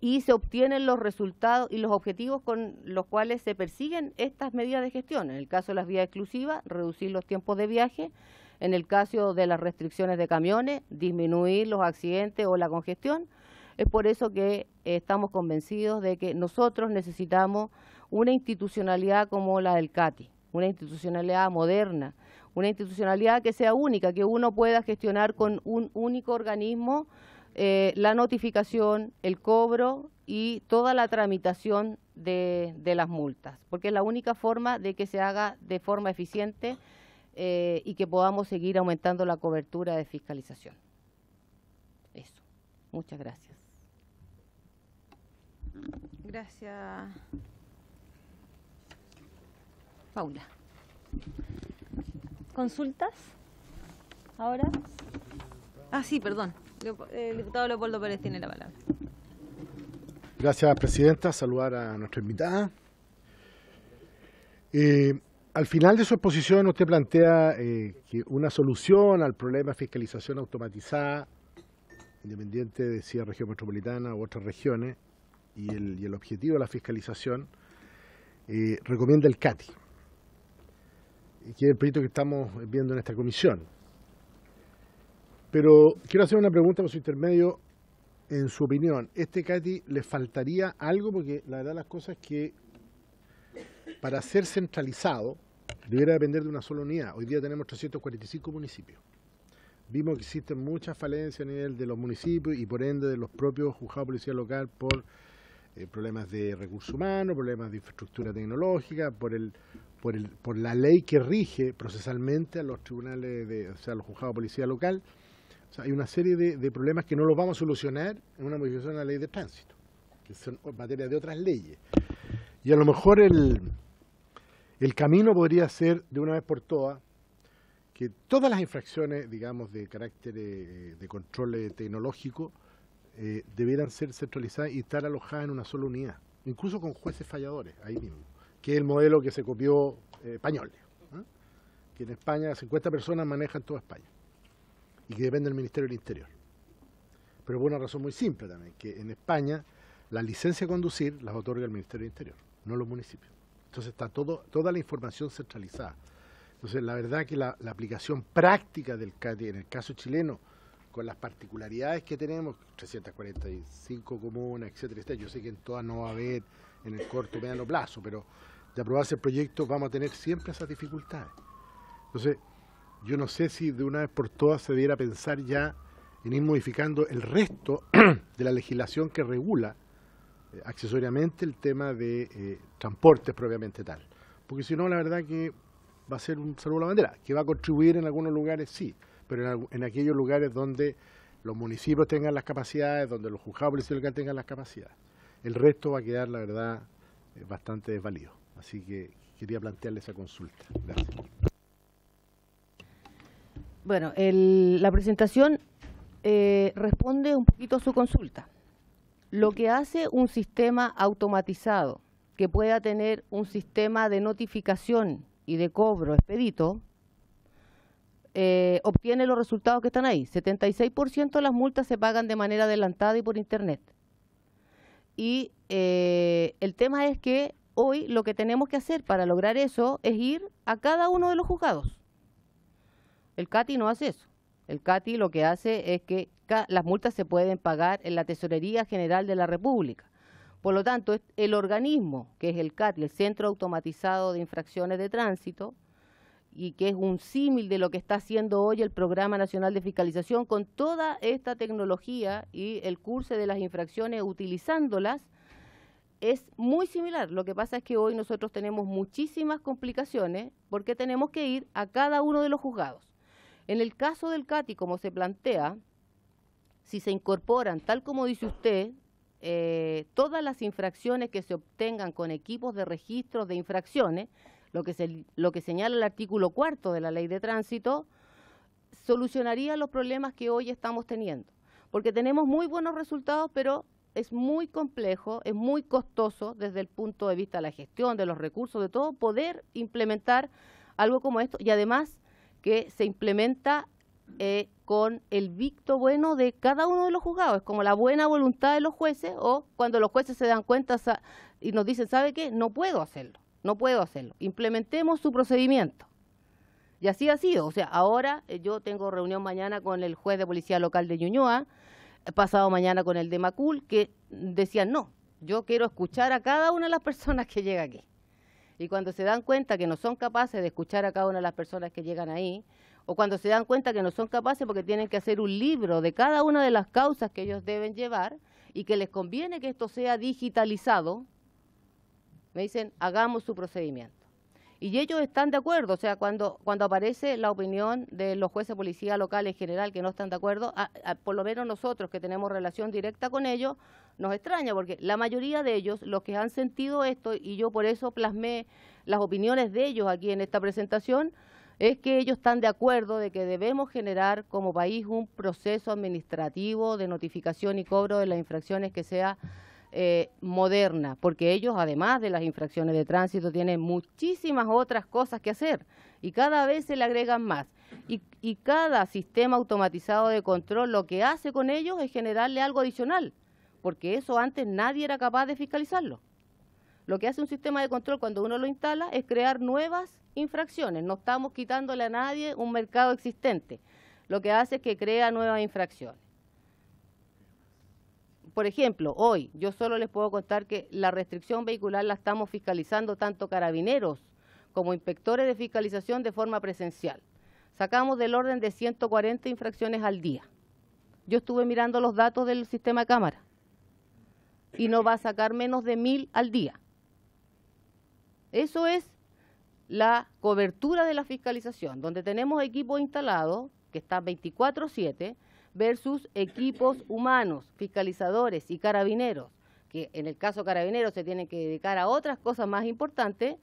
y se obtienen los resultados y los objetivos con los cuales se persiguen estas medidas de gestión. En el caso de las vías exclusivas, reducir los tiempos de viaje. En el caso de las restricciones de camiones, disminuir los accidentes o la congestión. Es por eso que estamos convencidos de que nosotros necesitamos una institucionalidad como la del CATI, una institucionalidad moderna, una institucionalidad que sea única, que uno pueda gestionar con un único organismo la notificación, el cobro y toda la tramitación de las multas, porque es la única forma de que se haga de forma eficiente y que podamos seguir aumentando la cobertura de fiscalización. Eso. Muchas gracias. Gracias, Paula. ¿Consultas? ¿Ahora? Ah, sí, perdón. El diputado Leopoldo Pérez tiene la palabra. Gracias, presidenta. Saludar a nuestra invitada. Al final de su exposición usted plantea que una solución al problema de fiscalización automatizada, independiente de si es región metropolitana u otras regiones, y el objetivo de la fiscalización, recomienda el CATI, que es el proyecto que estamos viendo en esta comisión. Pero quiero hacer una pregunta por su intermedio. En su opinión, ¿este CATI le faltaría algo? Porque la verdad las cosas es que para ser centralizado debiera depender de una sola unidad. Hoy día tenemos 345 municipios, vimos que existen muchas falencias a nivel de los municipios y por ende de los propios juzgados de policía local por problemas de recursos humanos, problemas de infraestructura tecnológica, por la ley que rige procesalmente a los tribunales, o sea, a los juzgados de policía local. O sea, hay una serie de problemas que no los vamos a solucionar en una modificación de la ley de tránsito, que son materia de otras leyes. Y a lo mejor el camino podría ser, de una vez por todas, que todas las infracciones, digamos, de carácter de control tecnológico debieran ser centralizadas y estar alojadas en una sola unidad, incluso con jueces falladores, ahí mismo, que es el modelo que se copió español, ¿eh? Que en España 50 personas manejan toda España y que depende del Ministerio del Interior. Pero por una razón muy simple también, que en España la licencia de conducir las otorga el Ministerio del Interior, no los municipios. Entonces está toda la información centralizada. Entonces la verdad que la aplicación práctica del CATI en el caso chileno, con las particularidades que tenemos, 345 comunas, etcétera, etcétera, yo sé que en todas no va a haber en el corto o mediano plazo, pero de aprobarse el proyecto vamos a tener siempre esas dificultades. Entonces, yo no sé si de una vez por todas se debiera pensar ya en ir modificando el resto de la legislación que regula accesoriamente el tema de transportes propiamente tal. Porque si no, la verdad que va a ser un saludo a la bandera, que va a contribuir en algunos lugares, sí, pero en aquellos lugares donde los municipios tengan las capacidades, donde los juzgados de policía local tengan las capacidades. El resto va a quedar, la verdad, bastante desvalido. Así que quería plantearle esa consulta. Gracias. Bueno, la presentación responde un poquito a su consulta. Lo que hace un sistema automatizado que pueda tener un sistema de notificación y de cobro expedito, obtiene los resultados que están ahí. 76% de las multas se pagan de manera adelantada y por internet. Y el tema es que hoy lo que tenemos que hacer para lograr eso es ir a cada uno de los juzgados. El CATI no hace eso. El CATI lo que hace es que las multas se pueden pagar en la Tesorería General de la República. Por lo tanto, el organismo, que es el CATI, el Centro Automatizado de Infracciones de Tránsito, y que es un símil de lo que está haciendo hoy el Programa Nacional de Fiscalización con toda esta tecnología y el curso de las infracciones utilizándolas, es muy similar. Lo que pasa es que hoy nosotros tenemos muchísimas complicaciones porque tenemos que ir a cada uno de los juzgados. En el caso del CATI, como se plantea, si se incorporan, tal como dice usted, todas las infracciones que se obtengan con equipos de registros de infracciones, lo que señala el artículo 4 de la Ley de Tránsito, solucionaría los problemas que hoy estamos teniendo. Porque tenemos muy buenos resultados, pero es muy complejo, es muy costoso desde el punto de vista de la gestión, de los recursos, de todo, poder implementar algo como esto. Y además que se implementa con el visto bueno de cada uno de los juzgados. Es como la buena voluntad de los jueces, o cuando los jueces se dan cuenta y nos dicen, ¿sabe qué? No puedo hacerlo. No puedo hacerlo. Implementemos su procedimiento. Y así ha sido. O sea, ahora yo tengo reunión mañana con el juez de policía local de Ñuñoa, pasado mañana con el de Macul, que decían, no, yo quiero escuchar a cada una de las personas que llega aquí. Y cuando se dan cuenta que no son capaces de escuchar a cada una de las personas que llegan ahí, o cuando se dan cuenta que no son capaces porque tienen que hacer un libro de cada una de las causas que ellos deben llevar y que les conviene que esto sea digitalizado, me dicen, hagamos su procedimiento. Y ellos están de acuerdo, o sea, cuando aparece la opinión de los jueces de policía local en general que no están de acuerdo, por lo menos nosotros que tenemos relación directa con ellos, nos extraña, porque la mayoría de ellos, los que han sentido esto, y yo por eso plasmé las opiniones de ellos aquí en esta presentación, es que ellos están de acuerdo de que debemos generar como país un proceso administrativo de notificación y cobro de las infracciones que sea moderna, porque ellos, además de las infracciones de tránsito, tienen muchísimas otras cosas que hacer y cada vez se le agregan más. Y cada sistema automatizado de control lo que hace con ellos es generarle algo adicional, porque eso antes nadie era capaz de fiscalizarlo. Lo que hace un sistema de control cuando uno lo instala es crear nuevas infracciones. No estamos quitándole a nadie un mercado existente. Lo que hace es que crea nuevas infracciones. Por ejemplo, hoy yo solo les puedo contar que la restricción vehicular la estamos fiscalizando tanto carabineros como inspectores de fiscalización de forma presencial. sacamos del orden de 140 infracciones al día. Yo estuve mirando los datos del sistema de cámara y no va a sacar menos de 1000 al día. Eso es la cobertura de la fiscalización, donde tenemos equipos instalados, que están 24/7, versus equipos humanos, fiscalizadores y carabineros, que en el caso carabineros se tienen que dedicar a otras cosas más importantes,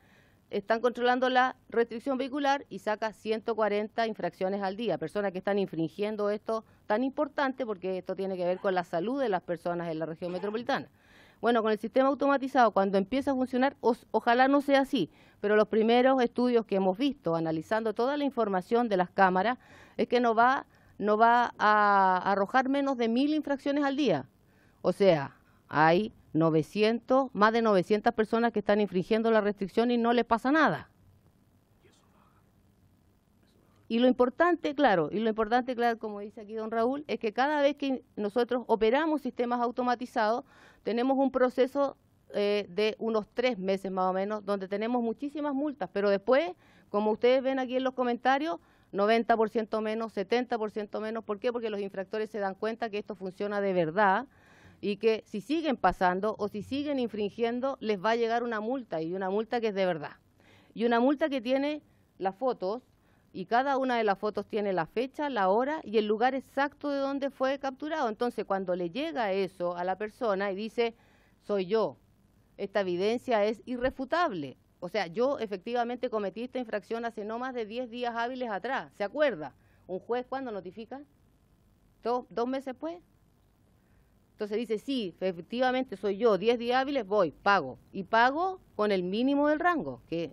están controlando la restricción vehicular y saca 140 infracciones al día, personas que están infringiendo esto tan importante porque esto tiene que ver con la salud de las personas en la región metropolitana. Bueno, con el sistema automatizado, cuando empieza a funcionar, ojalá no sea así, pero los primeros estudios que hemos visto, analizando toda la información de las cámaras, es que no va a arrojar menos de 1000 infracciones al día. O sea, hay más de 900 personas que están infringiendo la restricción y no les pasa nada. Y lo importante, claro, como dice aquí don Raúl, es que cada vez que nosotros operamos sistemas automatizados, tenemos un proceso de unos 3 meses más o menos, donde tenemos muchísimas multas, pero después, como ustedes ven aquí en los comentarios, 90% menos, 70% menos. ¿Por qué? Porque los infractores se dan cuenta que esto funciona de verdad y que si siguen pasando o si siguen infringiendo, les va a llegar una multa, y una multa que es de verdad. Y una multa que tiene las fotos, y cada una de las fotos tiene la fecha, la hora y el lugar exacto de donde fue capturado. Entonces, cuando le llega eso a la persona y dice, soy yo, esta evidencia es irrefutable. O sea, yo efectivamente cometí esta infracción hace no más de 10 días hábiles atrás. ¿Se acuerda? ¿Un juez cuándo notifica? ¿2 meses después? Entonces dice, sí, efectivamente soy yo, 10 días hábiles, voy, pago. Y pago con el mínimo del rango, que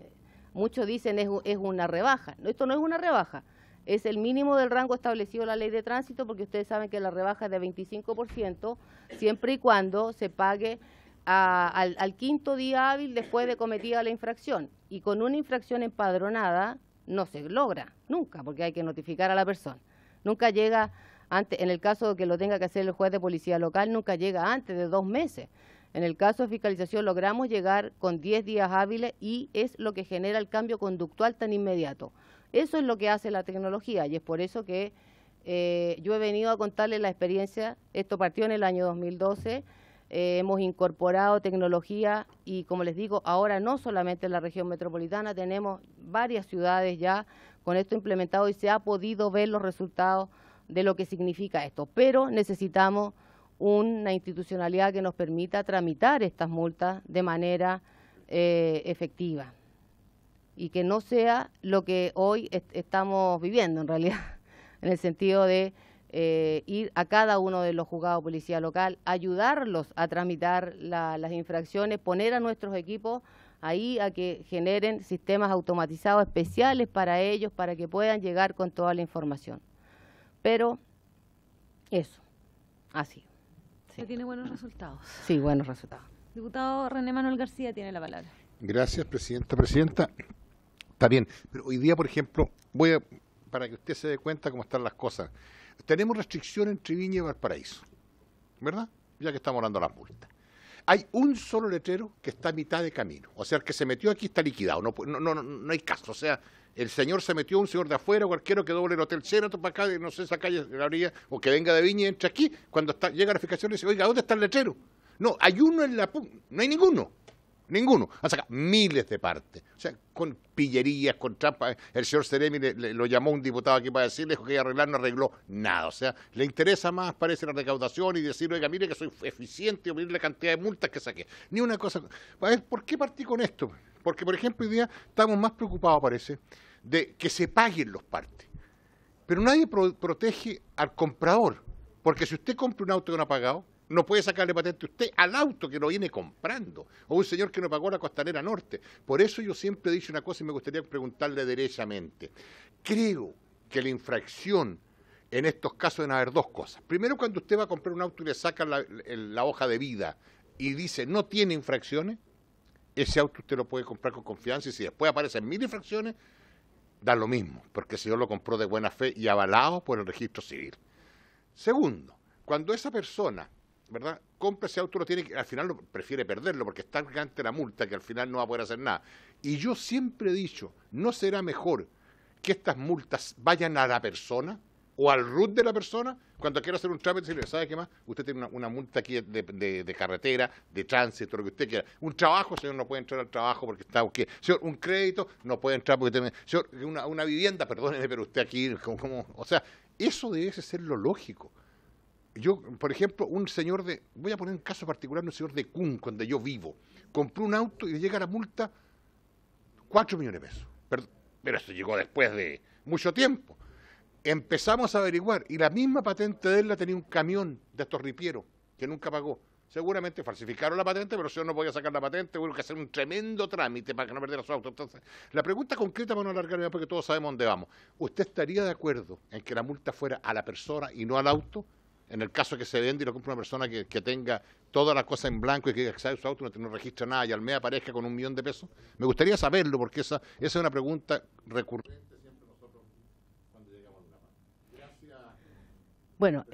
muchos dicen es una rebaja. No, esto no es una rebaja, es el mínimo del rango establecido en la ley de tránsito, porque ustedes saben que la rebaja es de 25%, siempre y cuando se pague al 5.º día hábil después de cometida la infracción. Y con una infracción empadronada no se logra, nunca, porque hay que notificar a la persona. Nunca llega antes, en el caso de que lo tenga que hacer el juez de policía local, nunca llega antes de 2 meses. En el caso de fiscalización logramos llegar con 10 días hábiles y es lo que genera el cambio conductual tan inmediato. Eso es lo que hace la tecnología y es por eso que yo he venido a contarles la experiencia. Esto partió en el año 2012, hemos incorporado tecnología y, como les digo, ahora no solamente en la región metropolitana, tenemos varias ciudades ya con esto implementado y se ha podido ver los resultados de lo que significa esto, pero necesitamos una institucionalidad que nos permita tramitar estas multas de manera efectiva y que no sea lo que hoy estamos viviendo en realidad, en el sentido de ir a cada uno de los juzgados de policía local, ayudarlos a tramitar las infracciones, poner a nuestros equipos ahí a que generen sistemas automatizados especiales para ellos, para que puedan llegar con toda la información. Pero eso, así. Sí. ¿Tiene buenos resultados? Sí, buenos resultados. Diputado René Manuel García tiene la palabra. Gracias, presidenta. Está bien, pero hoy día, por ejemplo, para que usted se dé cuenta cómo están las cosas, tenemos restricción entre Viña y Valparaíso, ¿verdad? Ya que estamos hablando de las multas. Hay un solo letrero que está a mitad de camino, o sea, el que se metió aquí está liquidado, no hay caso, o sea, el señor se metió, un señor de afuera, cualquiera que doble el Hotel Sheraton para acá, no sé, esa calle de la orilla, o que venga de Viña y entre aquí, cuando llega la fiscalización y dice, oiga, ¿dónde está el letrero? No, hay uno en la punta, no hay ninguno. Han sacado miles de partes, o sea, con pillerías, con trampas. El señor Ceremi lo llamó un diputado aquí para decirle, dijo que iba a arreglar, no arregló nada, o sea, le interesa más, parece, la recaudación y decir, oiga, mire que soy eficiente, o mire la cantidad de multas que saqué. Ni una cosa. A ver, ¿por qué partí con esto? Porque, por ejemplo, hoy día estamos más preocupados, parece, de que se paguen los partes. Pero nadie protege al comprador, porque si usted compra un auto que no ha pagado, no puede sacarle patente usted al auto que lo viene comprando, o un señor que no pagó la Costanera Norte. Por eso yo siempre he dicho una cosa y me gustaría preguntarle derechamente. Creo que la infracción en estos casos deben haber 2 cosas. Primero, cuando usted va a comprar un auto y le sacan la hoja de vida y dice no tiene infracciones, ese auto usted lo puede comprar con confianza y si después aparecen 1000 infracciones, da lo mismo, porque el señor lo compró de buena fe y avalado por el registro civil. Segundo, cuando esa persona, ¿verdad?, compra ese auto, al final prefiere perderlo porque está gigante la multa que al final no va a poder hacer nada. Y yo siempre he dicho, ¿no será mejor que estas multas vayan a la persona o al RUT de la persona cuando quiera hacer un trámite y decirle, ¿sabe qué más? Usted tiene una multa aquí de carretera, de tránsito, lo que usted quiera. Un trabajo, señor, no puede entrar al trabajo porque está... ¿qué? Señor, un crédito, no puede entrar porque tiene... Señor, una vivienda, perdóneme, pero usted aquí... o sea, eso debe ser lo lógico. Yo, por ejemplo, un señor de... Voy a poner un caso particular, un señor de Cun, donde yo vivo. Compró un auto y le llega la multa 4 millones de pesos. Pero eso llegó después de mucho tiempo. Empezamos a averiguar y la misma patente de él la tenía un camión de estos ripieros que nunca pagó. Seguramente falsificaron la patente, pero el señor no podía sacar la patente, hubo que hacer un tremendo trámite para que no perdiera su auto. Entonces, la pregunta concreta para no alargarme porque todos sabemos dónde vamos. ¿Usted estaría de acuerdo en que la multa fuera a la persona y no al auto? En el caso que se vende y lo compra una persona que tenga toda la cosa en blanco y que sabe su auto, no registra nada y al mes aparezca con 1 millón de pesos. Me gustaría saberlo porque esa es una pregunta recurrente. Bueno,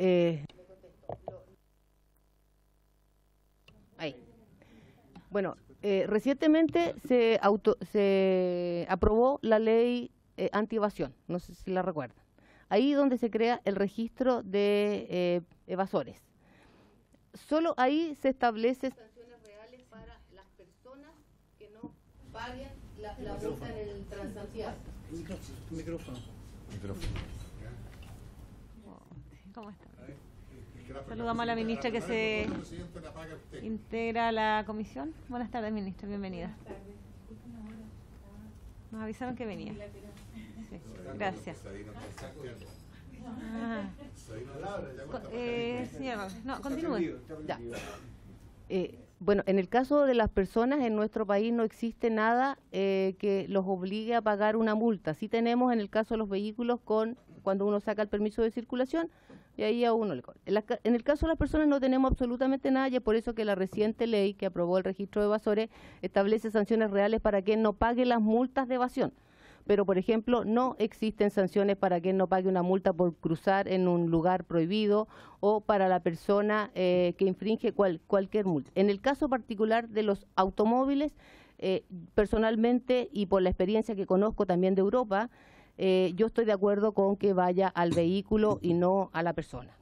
ahí. Bueno, recientemente se aprobó la ley anti-evasión, no sé si la recuerdan. Ahí donde se crea el registro de evasores. Solo ahí se establecen sanciones reales para las personas que no paguen la multa en el transancial. Micrófono. ¿Cómo está? Saludamos a la ministra que se integra a la comisión. Buenas tardes, ministra, bienvenida. Nos avisaron que venía. Sí, gracias. Señor, no, continúe. Ya. Bueno, en el caso de las personas en nuestro país no existe nada que los obligue a pagar una multa. Sí tenemos en el caso de los vehículos cuando uno saca el permiso de circulación y ahí a uno le cobra. En el caso de las personas no tenemos absolutamente nada y es por eso que la reciente ley que aprobó el registro de evasores establece sanciones reales para quien no pague las multas de evasión. Pero, por ejemplo, no existen sanciones para quien no pague una multa por cruzar en un lugar prohibido o para la persona que infringe cualquier multa. En el caso particular de los automóviles, personalmente y por la experiencia que conozco también de Europa, yo estoy de acuerdo con que vaya al vehículo y no a la persona.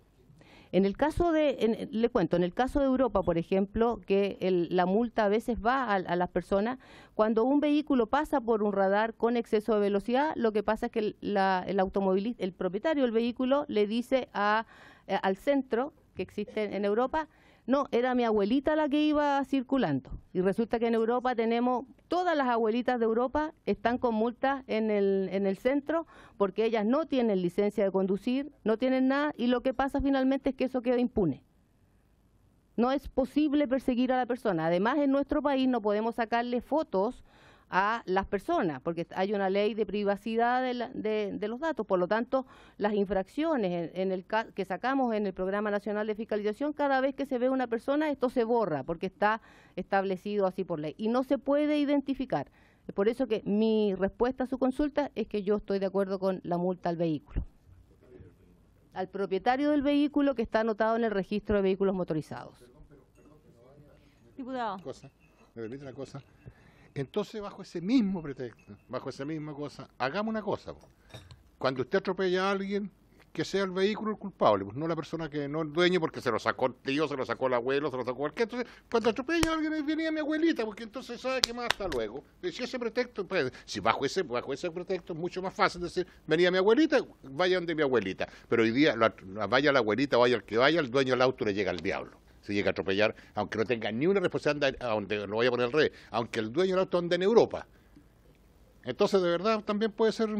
En el caso le cuento, en el caso de Europa, por ejemplo, que la multa a veces va a las personas, cuando un vehículo pasa por un radar con exceso de velocidad, lo que pasa es que el automovilista, el propietario del vehículo le dice al centro que existe en Europa, no, era mi abuelita la que iba circulando. Y resulta que en Europa todas las abuelitas de Europa están con multas en el centro porque ellas no tienen licencia de conducir, no tienen nada y lo que pasa finalmente es que eso queda impune. No es posible perseguir a la persona. Además, en nuestro país no podemos sacarle fotos a las personas, porque hay una ley de privacidad de los datos. Por lo tanto, las infracciones que sacamos en el Programa Nacional de Fiscalización, cada vez que se ve una persona, esto se borra, porque está establecido así por ley. Y no se puede identificar. Por eso que mi respuesta a su consulta es que yo estoy de acuerdo con la multa al vehículo. Al propietario del vehículo que está anotado en el registro de vehículos motorizados. Diputado. ¿Me permite una cosa? Entonces, bajo ese mismo pretexto, bajo esa misma cosa, hagamos una cosa. Cuando usted atropella a alguien, que sea el vehículo el culpable, pues no la persona que no el dueño, porque se lo sacó el tío, se lo sacó el abuelo, se lo sacó cualquier. Entonces, cuando atropella a alguien, venía mi abuelita, porque entonces sabe que más hasta luego. Y si ese pretexto, pues, si bajo ese pretexto es mucho más fácil decir, venía mi abuelita, vaya donde mi abuelita. Pero hoy día, vaya la abuelita, vaya el que vaya, el dueño del auto le llega al diablo. Se llega a atropellar, aunque no tenga ni una responsabilidad, donde lo voy a poner al revés, aunque el dueño del auto ande en Europa. Entonces, de verdad, también puede ser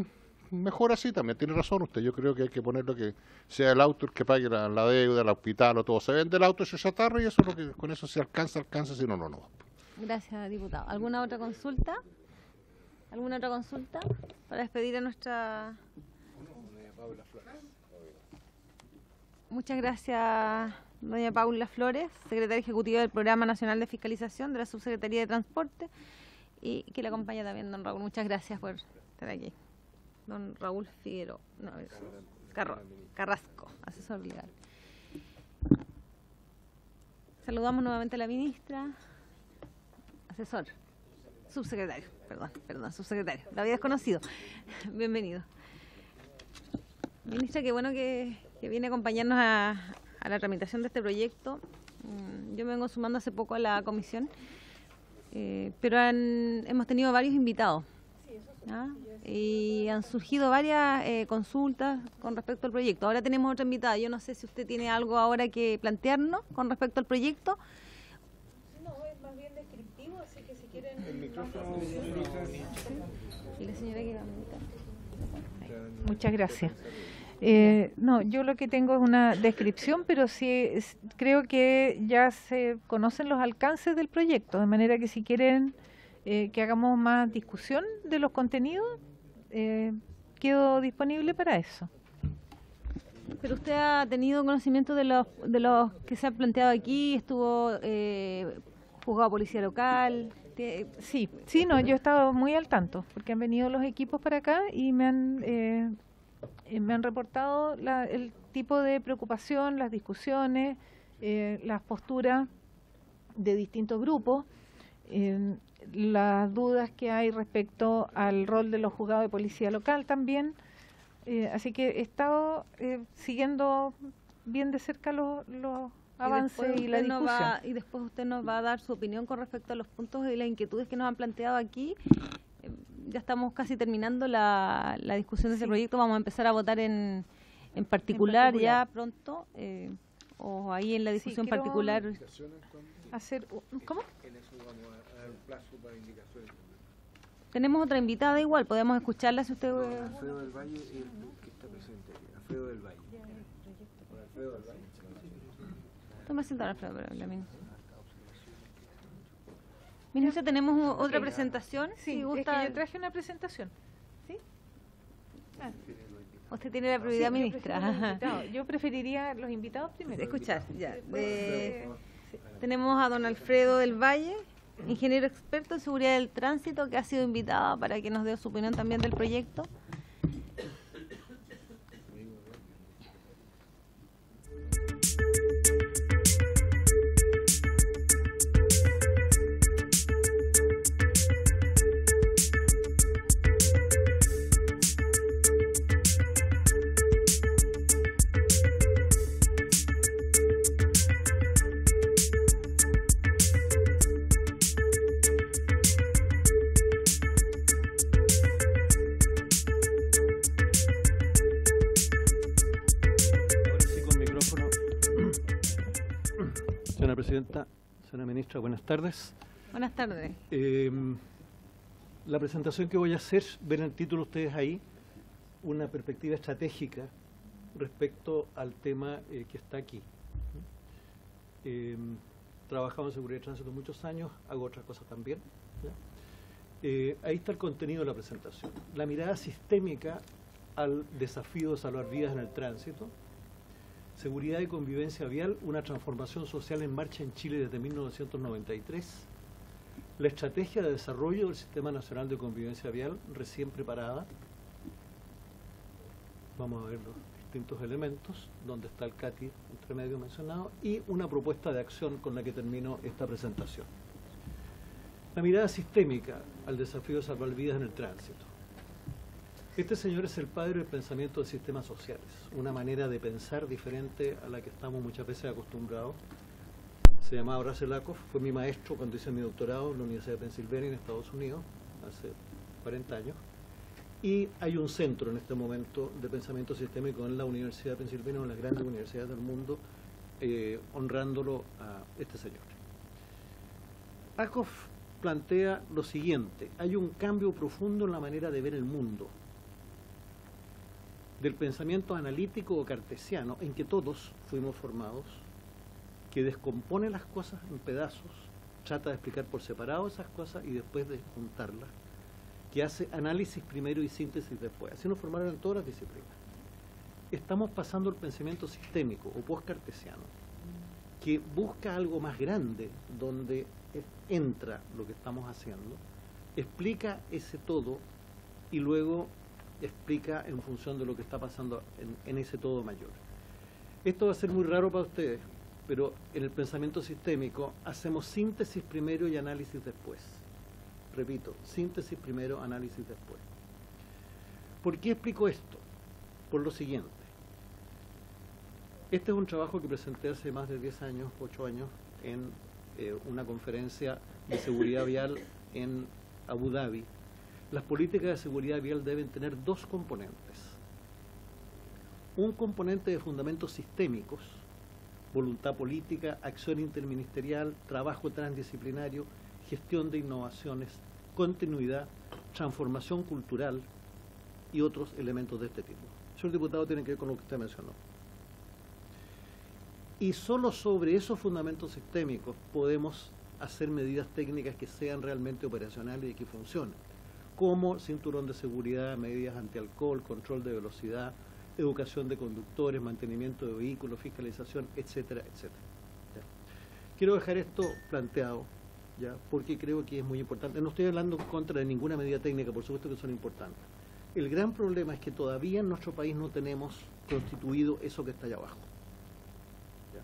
mejor así, también tiene razón usted. Yo creo que hay que ponerlo que sea el auto el que pague la deuda, el hospital o todo. Se vende el auto, se chatarra y eso es lo que con eso se alcanza, si no, no. Gracias, diputado. ¿Alguna otra consulta? ¿Alguna otra consulta para despedir a nuestra... Muchas gracias, doña Paula Flores, secretaria ejecutiva del Programa Nacional de Fiscalización de la Subsecretaría de Transporte, y que le acompaña también don Raúl. Muchas gracias por estar aquí. Don Raúl Figueroa, Carrasco, asesor legal. Saludamos nuevamente a la ministra, subsecretario, subsecretario, lo había desconocido. Bienvenido. Ministra, qué bueno que viene a acompañarnos a la tramitación de este proyecto. Yo me vengo sumando hace poco a la comisión, pero hemos tenido varios invitados. ¿Ah? Y han surgido varias consultas con respecto al proyecto. Ahora tenemos otra invitada. Yo no sé si usted tiene algo ahora que plantearnos con respecto al proyecto. No, es más bien descriptivo, así que si quieren... El micrófono. Y la señora que va a invitar. Muchas gracias. No, yo lo que tengo es una descripción, pero sí creo que ya se conocen los alcances del proyecto, de manera que si quieren que hagamos más discusión de los contenidos, quedo disponible para eso. Pero usted ha tenido conocimiento de los que se han planteado aquí, estuvo juzgado a policía local. Sí, no, yo he estado muy al tanto, porque han venido los equipos para acá y me han reportado el tipo de preocupación, las discusiones, las posturas de distintos grupos, las dudas que hay respecto al rol de los juzgados de policía local también. Así que he estado siguiendo bien de cerca los avances y la discusión. Y después usted nos va a dar su opinión con respecto a los puntos y las inquietudes que nos han planteado aquí. Ya estamos casi terminando la discusión de ese proyecto. Vamos a empezar a votar en particular ya pronto, o ahí en la discusión particular. ¿Cómo? En eso vamos a dar un plazo para indicaciones. Tenemos otra invitada igual, podemos escucharla si usted... Alfredo del Valle, el que está presente aquí. Alfredo del Valle. Alfredo del Valle. Toma asiento, Alfredo, para la ministra. Ministra, tenemos otra presentación. Sí, si gusta... es que yo traje una presentación. ¿Sí? Usted tiene la prioridad, ministra. Yo preferiría los invitados primero. Escuchar, ya. Tenemos a don Alfredo del Valle, ingeniero experto en seguridad del tránsito, que ha sido invitado para que nos dé su opinión también del proyecto. Señora Presidenta, señora Ministra, buenas tardes. Buenas tardes. La presentación que voy a hacer, ven el título ustedes ahí, una perspectiva estratégica respecto al tema que está aquí. Trabajado en seguridad de tránsito muchos años, hago otras cosas también. Ahí está el contenido de la presentación. La mirada sistémica al desafío de salvar vidas en el tránsito. Seguridad y convivencia vial, una transformación social en marcha en Chile desde 1993. La estrategia de desarrollo del Sistema Nacional de Convivencia Vial, recién preparada. Vamos a ver los distintos elementos, donde está el CATI entre medio mencionado, y una propuesta de acción con la que termino esta presentación. La mirada sistémica al desafío de salvar vidas en el tránsito. Este señor es el padre del pensamiento de sistemas sociales, una manera de pensar diferente a la que estamos muchas veces acostumbrados. Se llamaba Horacio Lakoff, fue mi maestro cuando hice mi doctorado en la Universidad de Pensilvania en Estados Unidos, hace 40 años. Y hay un centro en este momento de pensamiento sistémico en la Universidad de Pensilvania, una de las grandes universidades del mundo, honrándolo a este señor. Lakoff plantea lo siguiente: hay un cambio profundo en la manera de ver el mundo, del pensamiento analítico o cartesiano en que todos fuimos formados, que descompone las cosas en pedazos, trata de explicar por separado esas cosas y después de juntarlas, que hace análisis primero y síntesis después. Así nos formaron en todas las disciplinas. Estamos pasando al pensamiento sistémico o post-cartesiano, que busca algo más grande, donde entra lo que estamos haciendo, explica ese todo y luego explica en función de lo que está pasando en ese todo mayor. Esto va a ser muy raro para ustedes, pero en el pensamiento sistémico hacemos síntesis primero y análisis después. Repito, síntesis primero, análisis después. ¿Por qué explico esto? Por lo siguiente. Este es un trabajo que presenté hace más de 10 años, 8 años, en una conferencia de seguridad vial en Abu Dhabi. Las políticas de seguridad vial deben tener dos componentes. Un componente de fundamentos sistémicos, voluntad política, acción interministerial, trabajo transdisciplinario, gestión de innovaciones, continuidad, transformación cultural y otros elementos de este tipo. Señor diputado, tiene que ver con lo que usted mencionó. Y solo sobre esos fundamentos sistémicos podemos hacer medidas técnicas que sean realmente operacionales y que funcionen, como cinturón de seguridad, medidas antialcohol, control de velocidad, educación de conductores, mantenimiento de vehículos, fiscalización, etcétera, etcétera. ¿Ya? Quiero dejar esto planteado, ¿ya? Porque creo que es muy importante. No estoy hablando en contra de ninguna medida técnica, por supuesto que son importantes. El gran problema es que todavía en nuestro país no tenemos constituido eso que está allá abajo. ¿Ya?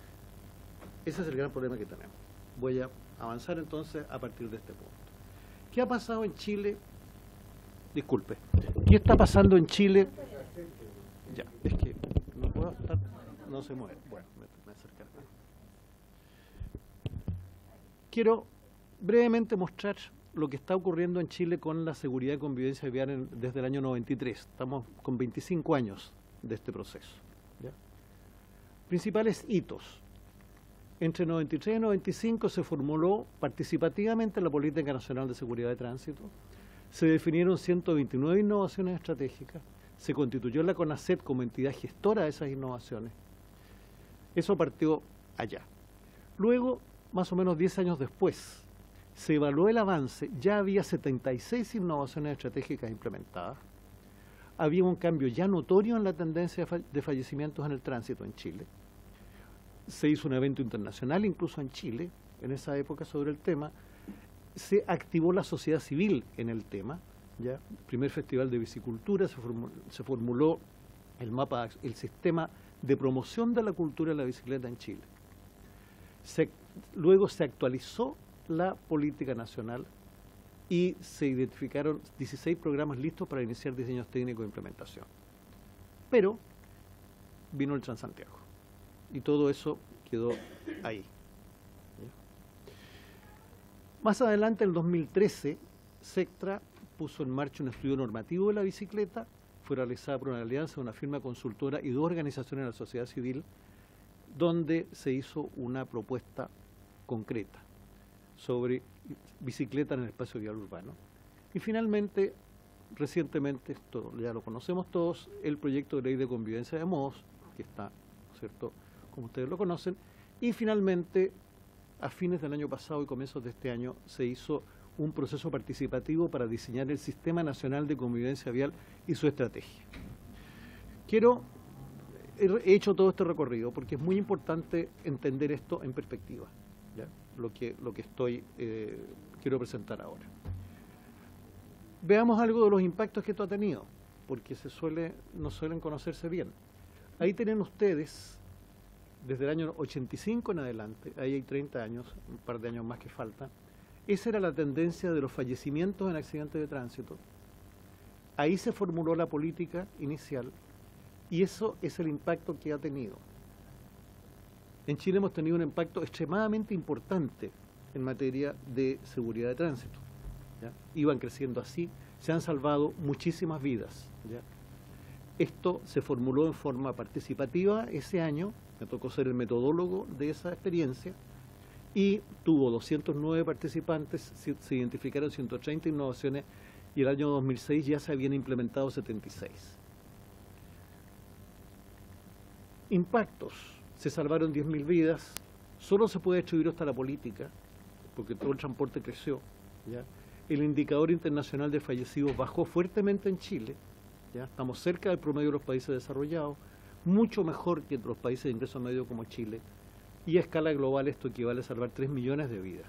Ese es el gran problema que tenemos. Voy a avanzar entonces a partir de este punto. ¿Qué ha pasado en Chile? Disculpe. ¿Qué está pasando en Chile? Ya, es que no puedo estar, no se mueve. Bueno, me acercaré. Quiero brevemente mostrar lo que está ocurriendo en Chile con la seguridad y convivencia vial desde el año 93. Estamos con 25 años de este proceso. ¿Ya? Principales hitos. Entre 93 y 95 se formuló participativamente la Política Nacional de Seguridad de Tránsito. Se definieron 129 innovaciones estratégicas. Se constituyó la CONACET como entidad gestora de esas innovaciones. Eso partió allá. Luego, más o menos 10 años después, se evaluó el avance. Ya había 76 innovaciones estratégicas implementadas. Había un cambio ya notorio en la tendencia de fallecimientos en el tránsito en Chile. Se hizo un evento internacional incluso en Chile, en esa época, sobre el tema. Se activó la sociedad civil en el tema. ¿Ya? Primer festival de bicicultura, se formuló el sistema de promoción de la cultura de la bicicleta en Chile. Luego se actualizó la política nacional y se identificaron 16 programas listos para iniciar diseños técnicos de implementación. Pero vino el Transantiago y todo eso quedó ahí. ¿Ya? Más adelante, en el 2013, SECTRA puso en marcha un estudio normativo de la bicicleta. Fue realizada por una alianza, una firma consultora y dos organizaciones de la sociedad civil, donde se hizo una propuesta concreta sobre bicicleta en el espacio vial urbano. Y finalmente, recientemente, esto ya lo conocemos todos, el proyecto de ley de convivencia de modos, que está, ¿cierto?, como ustedes lo conocen, y finalmente, a fines del año pasado y comienzos de este año, se hizo un proceso participativo para diseñar el Sistema Nacional de Convivencia Vial y su estrategia. He hecho todo este recorrido porque es muy importante entender esto en perspectiva, ¿ya? Lo que quiero presentar ahora. Veamos algo de los impactos que esto ha tenido, porque no suelen conocerse bien. Ahí tienen ustedes, desde el año 85 en adelante, ahí hay 30 años, un par de años más que faltan. Esa era la tendencia de los fallecimientos en accidentes de tránsito. Ahí se formuló la política inicial y eso es el impacto que ha tenido. En Chile hemos tenido un impacto extremadamente importante en materia de seguridad de tránsito. ¿Ya? Iban creciendo así, se han salvado muchísimas vidas. ¿Ya? Esto se formuló en forma participativa ese año, me tocó ser el metodólogo de esa experiencia, y tuvo 209 participantes, se identificaron 130 innovaciones y el año 2006 ya se habían implementado 76. Impactos. Se salvaron 10.000 vidas. Solo se puede atribuir hasta la política, porque todo el transporte creció. ¿Ya? El indicador internacional de fallecidos bajó fuertemente en Chile. ¿Ya? Estamos cerca del promedio de los países desarrollados, mucho mejor que los países de ingreso medio como Chile. Y a escala global esto equivale a salvar 3 millones de vidas.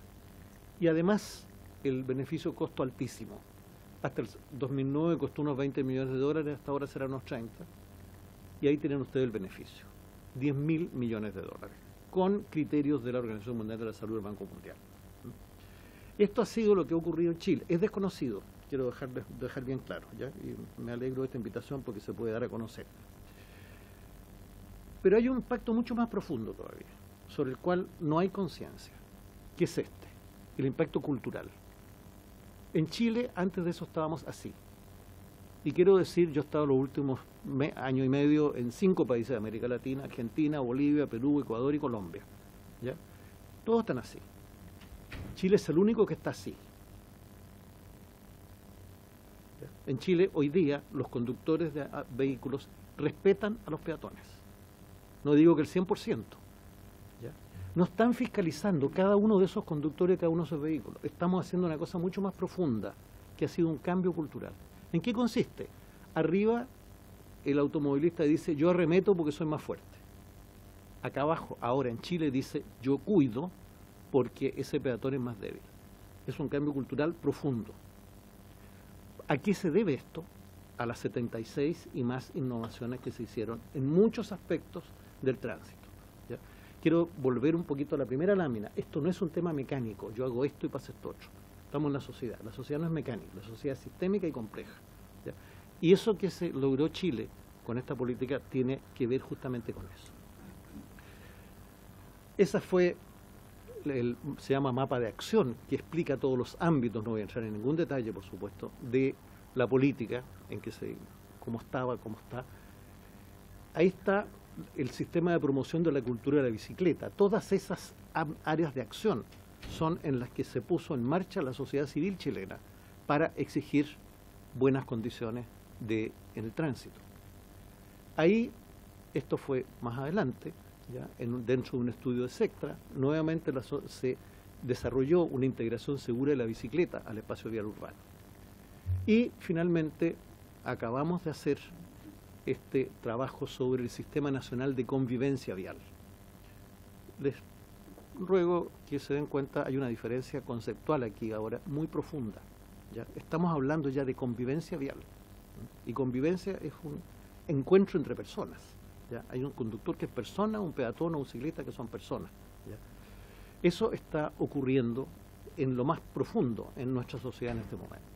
Y además, el beneficio costo altísimo. Hasta el 2009 costó unos 20 millones de dólares, hasta ahora será unos 30. Y ahí tienen ustedes el beneficio. 10.000 millones de dólares, con criterios de la Organización Mundial de la Salud del Banco Mundial. Esto ha sido lo que ha ocurrido en Chile. Es desconocido, quiero dejar bien claro, ¿ya? Y me alegro de esta invitación porque se puede dar a conocer. Pero hay un impacto mucho más profundo todavía, sobre el cual no hay conciencia, que es el impacto cultural. En Chile, antes de eso, estábamos así. Y quiero decir, yo he estado los últimos año y medio en 5 países de América Latina: Argentina, Bolivia, Perú, Ecuador y Colombia. ¿Ya? Todos están así. Chile es el único que está así. ¿Ya? En Chile, hoy día, los conductores de vehículos respetan a los peatones. No digo que el 100%. ¿Ya? No están fiscalizando cada uno de esos conductores de cada uno de esos vehículos. Estamos haciendo una cosa mucho más profunda, que ha sido un cambio cultural. ¿En qué consiste? Arriba, el automovilista dice: yo arremeto porque soy más fuerte. Acá abajo, ahora en Chile, dice: yo cuido porque ese peatón es más débil. Es un cambio cultural profundo. ¿A qué se debe esto? A las 76 y más innovaciones que se hicieron en muchos aspectos del tránsito. ¿Ya? Quiero volver un poquito a la primera lámina. Esto no es un tema mecánico: yo hago esto y pasa esto otro. Estamos en la sociedad. La sociedad no es mecánica, la sociedad es sistémica y compleja. ¿Ya? Y eso que se logró Chile con esta política tiene que ver justamente con eso. Esa fue, se llama mapa de acción, que explica todos los ámbitos, no voy a entrar en ningún detalle, por supuesto, de la política, en que cómo estaba, cómo está. Ahí está el sistema de promoción de la cultura de la bicicleta. Todas esas áreas de acción son en las que se puso en marcha la sociedad civil chilena para exigir buenas condiciones en el tránsito. Ahí, esto fue más adelante, ¿ya? Dentro de un estudio de Sectra, nuevamente se desarrolló una integración segura de la bicicleta al espacio vial urbano. Y finalmente acabamos de hacer este trabajo sobre el Sistema Nacional de Convivencia Vial. Les ruego que se den cuenta, hay una diferencia conceptual aquí ahora muy profunda. ¿Ya? Estamos hablando ya de convivencia vial. Y convivencia es un encuentro entre personas. ¿Ya? Hay un conductor que es persona, un peatón o un ciclista que son personas. ¿Ya? Eso está ocurriendo en lo más profundo en nuestra sociedad en este momento.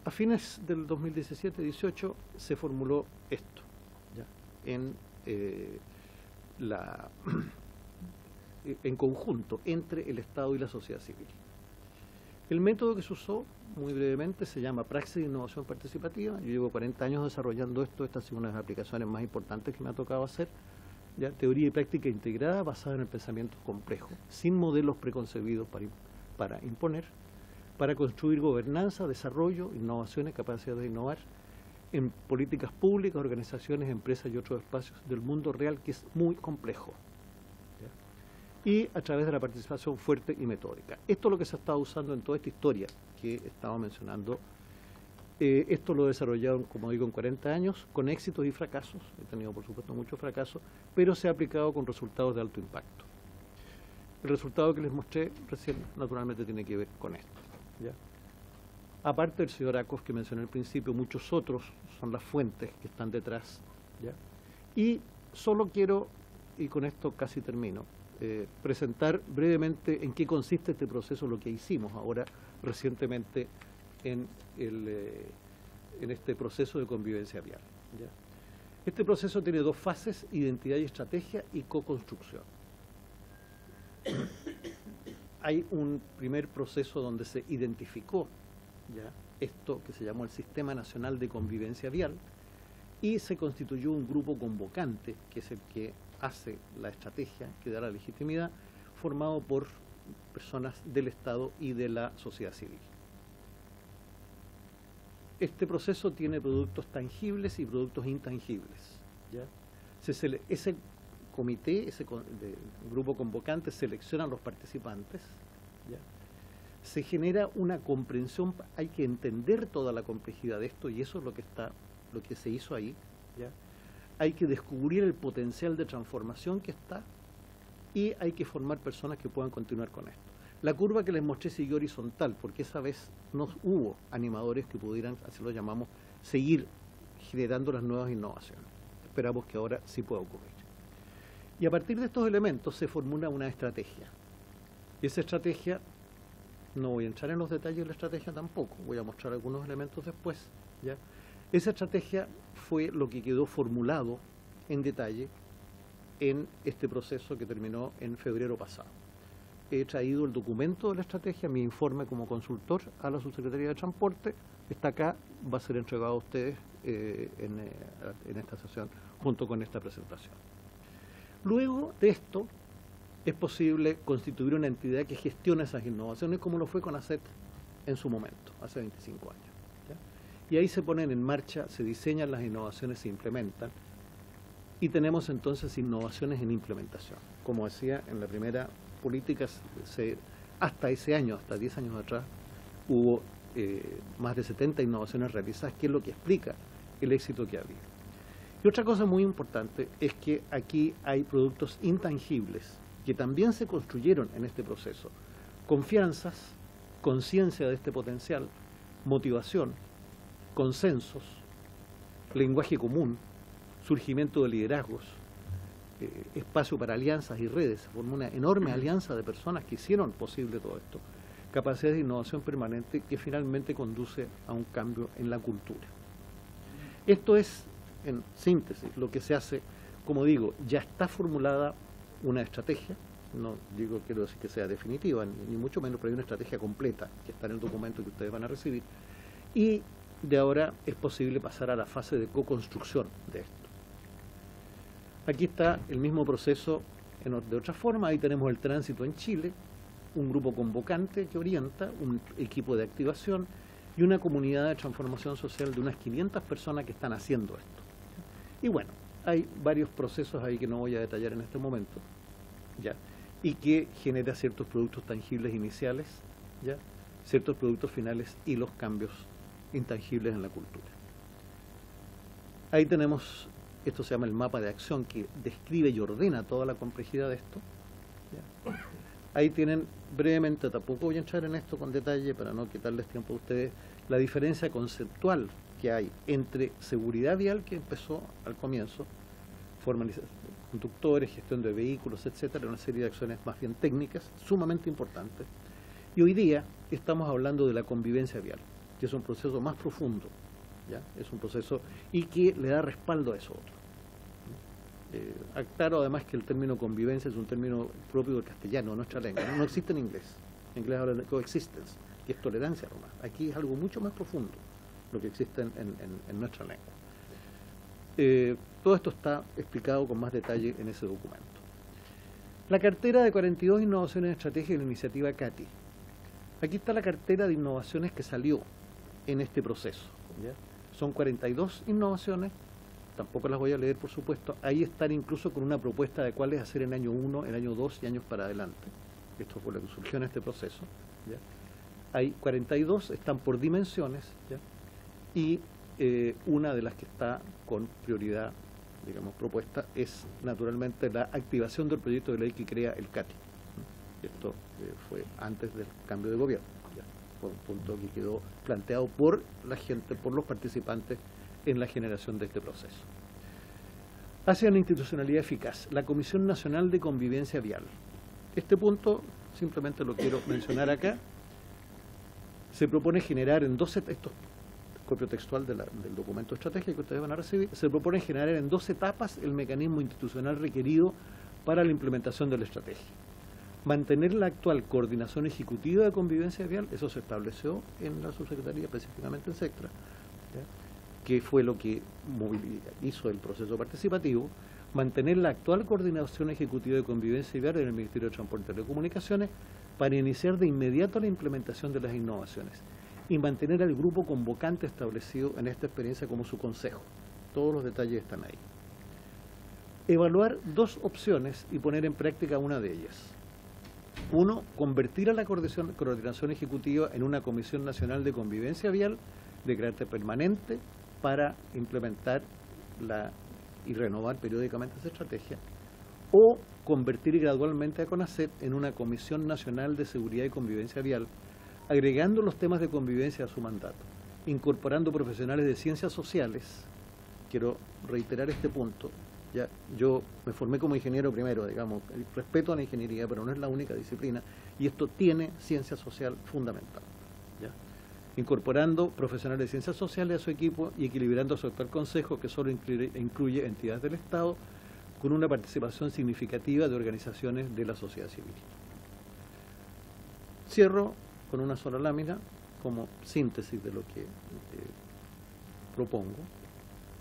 A fines del 2017-18 se formuló esto, ¿ya? En conjunto entre el Estado y la sociedad civil. El método que se usó, muy brevemente, se llama Praxis de Innovación Participativa. Yo llevo 40 años desarrollando esto. Esta ha sido una de las aplicaciones más importantes que me ha tocado hacer. ¿Ya? Teoría y práctica integrada basada en el pensamiento complejo, sin modelos preconcebidos para imponer, para construir gobernanza, desarrollo, innovaciones, capacidad de innovar en políticas públicas, organizaciones, empresas y otros espacios del mundo real, que es muy complejo. ¿Ya? Y a través de la participación fuerte y metódica. Esto es lo que se ha estado usando en toda esta historia que estaba mencionando. Esto lo he desarrollado, como digo, en 40 años, con éxitos y fracasos. He tenido, por supuesto, muchos fracasos, pero se ha aplicado con resultados de alto impacto. El resultado que les mostré recién, naturalmente, tiene que ver con esto. ¿Ya? Aparte del señor Acos que mencioné al principio, muchos otros son las fuentes que están detrás. ¿Ya? Y solo quiero, y con esto casi termino, presentar brevemente en qué consiste este proceso, lo que hicimos ahora recientemente en este proceso de convivencia vial. ¿Ya? Este proceso tiene 2 fases: identidad y estrategia y co-construcción. Hay un primer proceso donde se identificó, ¿ya?, esto que se llamó el Sistema Nacional de Convivencia Vial, y se constituyó un grupo convocante, que es el que hace la estrategia, que da la legitimidad, formado por personas del Estado y de la sociedad civil. Este proceso tiene productos tangibles y productos intangibles. ¿Ya? Ese comité, grupo convocante, selecciona a los participantes. ¿Ya? Se genera una comprensión, hay que entender toda la complejidad de esto, y eso es lo que se hizo ahí. ¿Ya? Hay que descubrir el potencial de transformación que está, y hay que formar personas que puedan continuar con esto. La curva que les mostré siguió horizontal, porque esa vez no hubo animadores que pudieran, así lo llamamos, seguir generando las nuevas innovaciones. Esperamos que ahora sí pueda ocurrir. Y a partir de estos elementos se formula una estrategia. Y esa estrategia, no voy a entrar en los detalles de la estrategia tampoco, voy a mostrar algunos elementos después, ¿ya? Esa estrategia fue lo que quedó formulado en detalle en este proceso que terminó en febrero pasado. He traído el documento de la estrategia, mi informe como consultor a la Subsecretaría de Transporte, está acá, va a ser entregado a ustedes en esta sesión junto con esta presentación. Luego de esto es posible constituir una entidad que gestione esas innovaciones como lo fue CONACET en su momento, hace 25 años. ¿Ya? Y ahí se ponen en marcha, se diseñan las innovaciones, se implementan y tenemos entonces innovaciones en implementación. Como decía, en la primera política, hasta ese año, hasta 10 años atrás, hubo más de 70 innovaciones realizadas, que es lo que explica el éxito que ha habido. Y otra cosa muy importante es que aquí hay productos intangibles que también se construyeron en este proceso. Confianzas, conciencia de este potencial, motivación, consensos, lenguaje común, surgimiento de liderazgos, espacio para alianzas y redes. Se formó una enorme alianza de personas que hicieron posible todo esto. Capacidad de innovación permanente que finalmente conduce a un cambio en la cultura. Esto es, en síntesis, lo que se hace. Como digo, ya está formulada una estrategia, no quiero decir que sea definitiva, ni mucho menos, pero hay una estrategia completa que está en el documento que ustedes van a recibir, y de ahora es posible pasar a la fase de co-construcción de esto. Aquí está el mismo proceso de otra forma. Ahí tenemos el tránsito en Chile, un grupo convocante que orienta, un equipo de activación y una comunidad de transformación social de unas 500 personas que están haciendo esto. Y bueno, hay varios procesos ahí que no voy a detallar en este momento, ¿ya? Y que genera ciertos productos tangibles iniciales, ¿ya? Ciertos productos finales y los cambios intangibles en la cultura. Ahí tenemos, esto se llama el mapa de acción, que describe y ordena toda la complejidad de esto, ¿ya? Ahí tienen brevemente, tampoco voy a entrar en esto con detalle para no quitarles tiempo a ustedes, la diferencia conceptual que hay entre seguridad vial, que empezó al comienzo, formalización de conductores, gestión de vehículos, etcétera, una serie de acciones más bien técnicas, sumamente importantes. Y hoy día estamos hablando de la convivencia vial, que es un proceso más profundo, ¿ya? Es un proceso y que le da respaldo a eso otro. Aclaro además que el término convivencia es un término propio del castellano, nuestra lengua, no existe en inglés. En inglés hablan de coexistence, que es tolerancia nomás. Aquí es algo mucho más profundo lo que existe en nuestra lengua. Todo esto está explicado con más detalle en ese documento. La cartera de 42 innovaciones de estrategia de la iniciativa CATI. Aquí está la cartera de innovaciones que salió en este proceso, ¿ya? Son 42 innovaciones, tampoco las voy a leer por supuesto. Ahí están incluso con una propuesta de cuáles hacer en año 1, en año 2 y años para adelante. Esto fue lo que surgió en este proceso, ¿ya? Hay 42, están por dimensiones, ¿ya? Y una de las que está con prioridad, digamos, propuesta es naturalmente la activación del proyecto de ley que crea el CATI. Esto fue antes del cambio de gobierno, ¿ya? Fue un punto que quedó planteado por la gente, por los participantes en la generación de este proceso. Hacia una institucionalidad eficaz, la Comisión Nacional de Convivencia Vial. Este punto simplemente lo quiero mencionar acá. Se propone generar en 12, esto es copio textual del documento de estrategia que ustedes van a recibir, se propone generar en 2 etapas el mecanismo institucional requerido para la implementación de la estrategia. Mantener la actual coordinación ejecutiva de convivencia vial, eso se estableció en la subsecretaría, específicamente en SECTRA, ¿ya? Que fue lo que hizo el proceso participativo. Mantener la actual coordinación ejecutiva de convivencia vial en el Ministerio de Transporte y Telecomunicaciones para iniciar de inmediato la implementación de las innovaciones y mantener al grupo convocante establecido en esta experiencia como su consejo. Todos los detalles están ahí. Evaluar 2 opciones y poner en práctica una de ellas. 1, convertir a la coordinación ejecutiva en una Comisión Nacional de Convivencia Vial de carácter permanente para implementar y renovar periódicamente esa estrategia, o convertir gradualmente a CONACET en una Comisión Nacional de Seguridad y Convivencia Vial, agregando los temas de convivencia a su mandato, incorporando profesionales de ciencias sociales. Quiero reiterar este punto. Ya, yo me formé como ingeniero primero, digamos, respeto a la ingeniería, pero no es la única disciplina, y esto tiene ciencia social fundamental, ¿ya? incorporando profesionales de ciencias sociales a su equipo y equilibrando su actual consejo, que solo incluye entidades del Estado, con una participación significativa de organizaciones de la sociedad civil. Cierro con una sola lámina como síntesis de lo que propongo.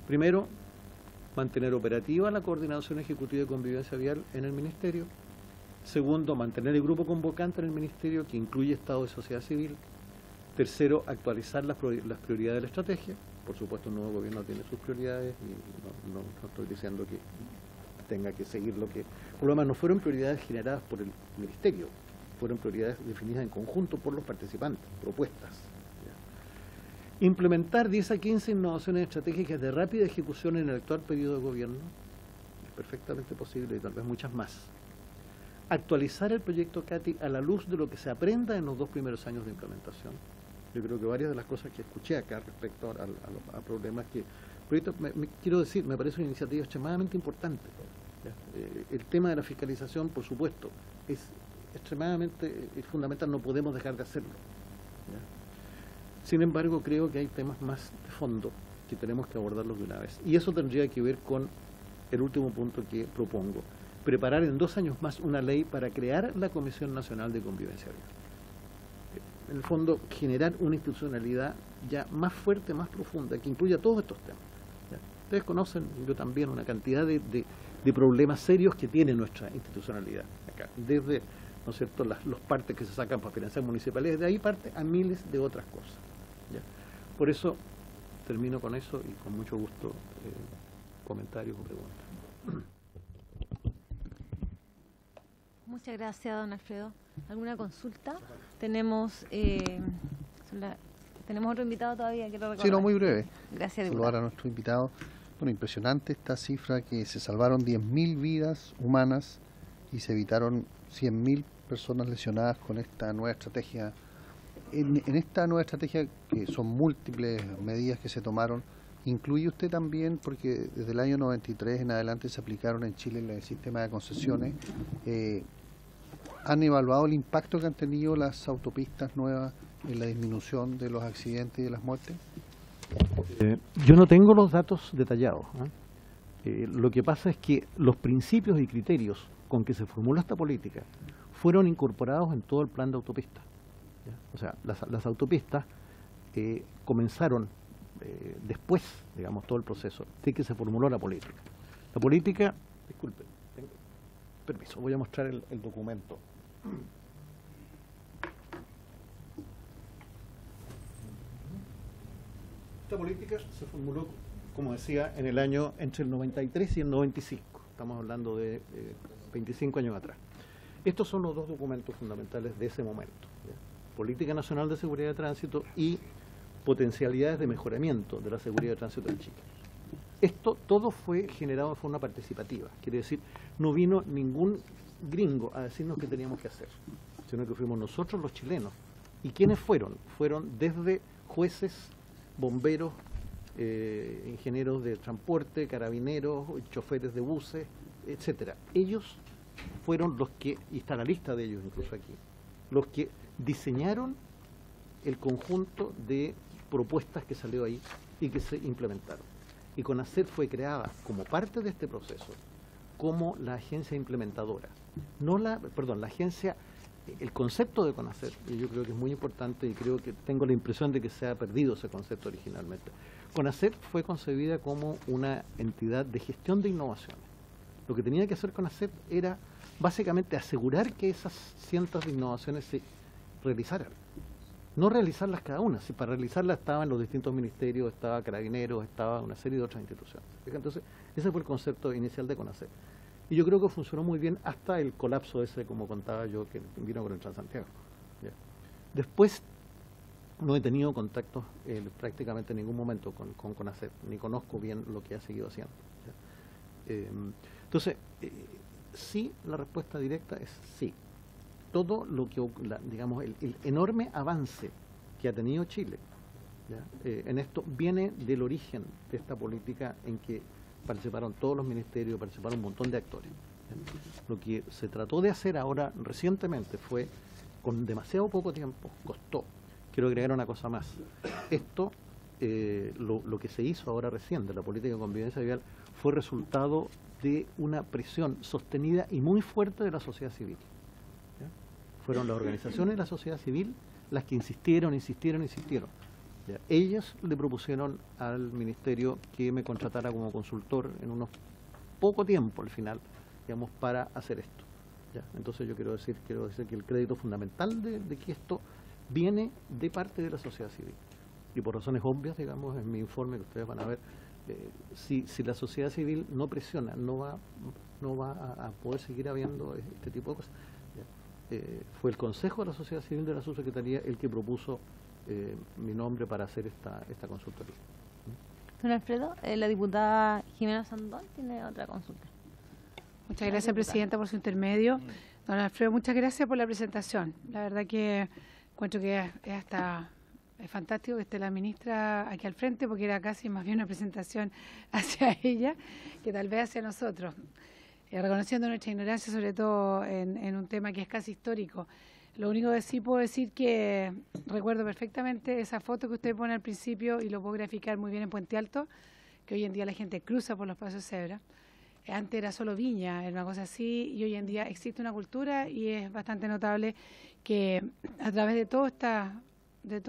Primero, mantener operativa la coordinación ejecutiva de convivencia vial en el Ministerio. Segundo, mantener el grupo convocante en el Ministerio, que incluye Estado y sociedad civil. Tercero, actualizar las prioridades de la estrategia. Por supuesto, el nuevo gobierno tiene sus prioridades y no estoy diciendo que tenga que seguir lo que... Por lo demás, no fueron prioridades generadas por el Ministerio, fueron prioridades definidas en conjunto por los participantes, propuestas. ¿Ya? Implementar 10 a 15 innovaciones estratégicas de rápida ejecución en el actual periodo de gobierno es perfectamente posible y tal vez muchas más. Actualizar el proyecto CATI a la luz de lo que se aprenda en los 2 primeros años de implementación. Yo creo que varias de las cosas que escuché acá respecto a problemas que... quiero decir, me parece una iniciativa extremadamente importante. El tema de la fiscalización, por supuesto, es extremadamente fundamental, no podemos dejar de hacerlo. ¿Ya? Sin embargo, creo que hay temas más de fondo que tenemos que abordarlos de una vez. Y eso tendría que ver con el último punto que propongo. Preparar en 2 años más una ley para crear la Comisión Nacional de Convivencia Vial. En el fondo, generar una institucionalidad ya más fuerte, más profunda, que incluya todos estos temas. ¿Ya? Ustedes conocen, yo también, una cantidad de problemas serios que tiene nuestra institucionalidad acá, desde, ¿no es cierto?, los partes que se sacan para financiar municipalidades, de ahí parte a miles de otras cosas. ¿Ya? Por eso, termino con eso y con mucho gusto comentarios o preguntas. Muchas gracias, don Alfredo. ¿Alguna consulta? Tenemos otro invitado todavía, quiero recordar. Sí, no, muy breve. Gracias, saludar diputado. a nuestro invitado. Bueno, impresionante esta cifra, que se salvaron 10.000 vidas humanas y se evitaron 100.000 personas lesionadas con esta nueva estrategia. En esta nueva estrategia, que son múltiples medidas que se tomaron, ¿incluye usted también, porque desde el año 93 en adelante se aplicaron en Chile el sistema de concesiones, han evaluado el impacto que han tenido las autopistas nuevas en la disminución de los accidentes y de las muertes? Yo no tengo los datos detallados. Lo que pasa es que los principios y criterios con que se formuló esta política fueron incorporados en todo el plan de autopistas. ¿Ya? O sea, las autopistas comenzaron después, digamos, todo el proceso de que se formuló la política. La política, disculpen, permiso, voy a mostrar el documento. Esta política se formuló, como decía, en el año entre el 93 y el 95. Estamos hablando de 25 años atrás. Estos son los 2 documentos fundamentales de ese momento. ¿Ya? Política Nacional de Seguridad de Tránsito y potencialidades de mejoramiento de la seguridad de tránsito en Chile. Esto todo fue generado de forma participativa. Quiere decir, no vino ningún gringo a decirnos qué teníamos que hacer, sino que fuimos nosotros los chilenos. ¿Y quiénes fueron? Fueron desde jueces, bomberos, ingenieros de transporte, carabineros, choferes de buses, etcétera. Ellos fueron los que, y está la lista de ellos incluso aquí, los que diseñaron el conjunto de propuestas que salió ahí y que se implementaron. Y CONACET fue creada como parte de este proceso como la agencia implementadora. No la agencia, el concepto de CONACET, y yo creo que es muy importante y creo que tengo la impresión de que se ha perdido ese concepto originalmente. CONACET fue concebida como una entidad de gestión de innovaciones. Lo que tenía que hacer CONACET era básicamente asegurar que esas cientos de innovaciones se realizaran. No realizarlas cada una, si para realizarlas estaban los distintos ministerios, estaba Carabineros, estaba una serie de otras instituciones. Entonces, ese fue el concepto inicial de CONACET. Y yo creo que funcionó muy bien hasta el colapso ese, como contaba yo, que vino con el Transantiago. ¿Ya? Después, no he tenido contactos prácticamente en ningún momento con CONACET, ni conozco bien lo que ha seguido haciendo. ¿Ya? Entonces, sí, la respuesta directa es sí. Todo lo que, digamos, el enorme avance que ha tenido Chile, ¿ya? En esto viene del origen de esta política en que participaron todos los ministerios, participaron un montón de actores. ¿Ya? Lo que se trató de hacer ahora recientemente fue, con demasiado poco tiempo, costó quiero agregar una cosa más. Esto, lo que se hizo ahora recién de la política de convivencia vial fue resultado de una presión sostenida y muy fuerte de la sociedad civil. ¿Ya? Fueron las organizaciones de la sociedad civil las que insistieron. ¿Ya? Ellas le propusieron al ministerio que me contratara como consultor en unos poco tiempo al final, digamos, para hacer esto. ¿Ya? Entonces yo quiero decir que el crédito fundamental de que esto viene de parte de la sociedad civil. Y por razones obvias, digamos, en mi informe que ustedes van a ver, si la sociedad civil no presiona, no va a poder seguir habiendo este tipo de cosas. Fue el Consejo de la Sociedad Civil de la Subsecretaría el que propuso mi nombre para hacer esta consultoría. Don Alfredo, la diputada Jimena Sandón tiene otra consulta. Muchas gracias, Presidenta, por su intermedio. Don Alfredo, muchas gracias por la presentación. La verdad que encuentro que es fantástico que esté la ministra aquí al frente, porque era casi más bien una presentación hacia ella que tal vez hacia nosotros. Reconociendo nuestra ignorancia, sobre todo en un tema que es casi histórico. Lo único que sí puedo decir que recuerdo perfectamente esa foto que usted pone al principio y lo puedo graficar muy bien en Puente Alto, que hoy en día la gente cruza por los pasos de cebra. Antes era solo viña, era una cosa así, y hoy en día existe una cultura y es bastante notable que a través de toda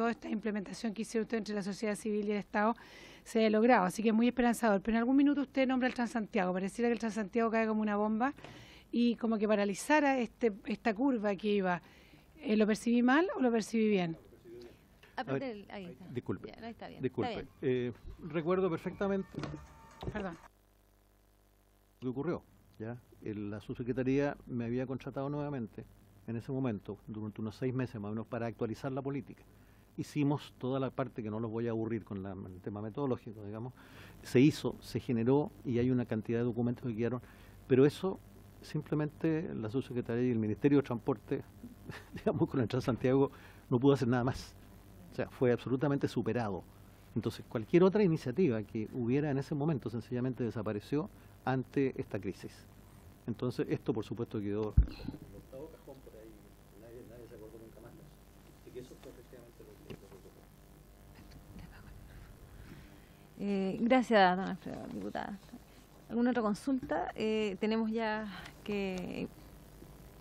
esta implementación que hicieron usted entre la sociedad civil y el Estado se haya logrado, así que es muy esperanzador. Pero en algún minuto usted nombra el Transantiago, pareciera que el Transantiago cae como una bomba y como que paralizara esta curva que iba. ¿Lo percibí mal o lo percibí bien? Ahí está. Disculpe. Ya, ahí está bien. Disculpe. Está bien. Recuerdo perfectamente Perdón. lo que ocurrió. ¿Ya? La subsecretaría me había contratado nuevamente en ese momento, durante unos 6 meses más o menos, para actualizar la política. Hicimos toda la parte, que no los voy a aburrir con el tema metodológico, digamos, se hizo, se generó y hay una cantidad de documentos que quedaron, pero eso simplemente la subsecretaría y el Ministerio de Transporte, digamos, con el Transantiago no pudo hacer nada más. O sea, fue absolutamente superado. Entonces, cualquier otra iniciativa que hubiera en ese momento sencillamente desapareció ante esta crisis. Entonces, esto por supuesto quedó... Gracias, don Alfredo, diputada. ¿Alguna otra consulta? Tenemos ya que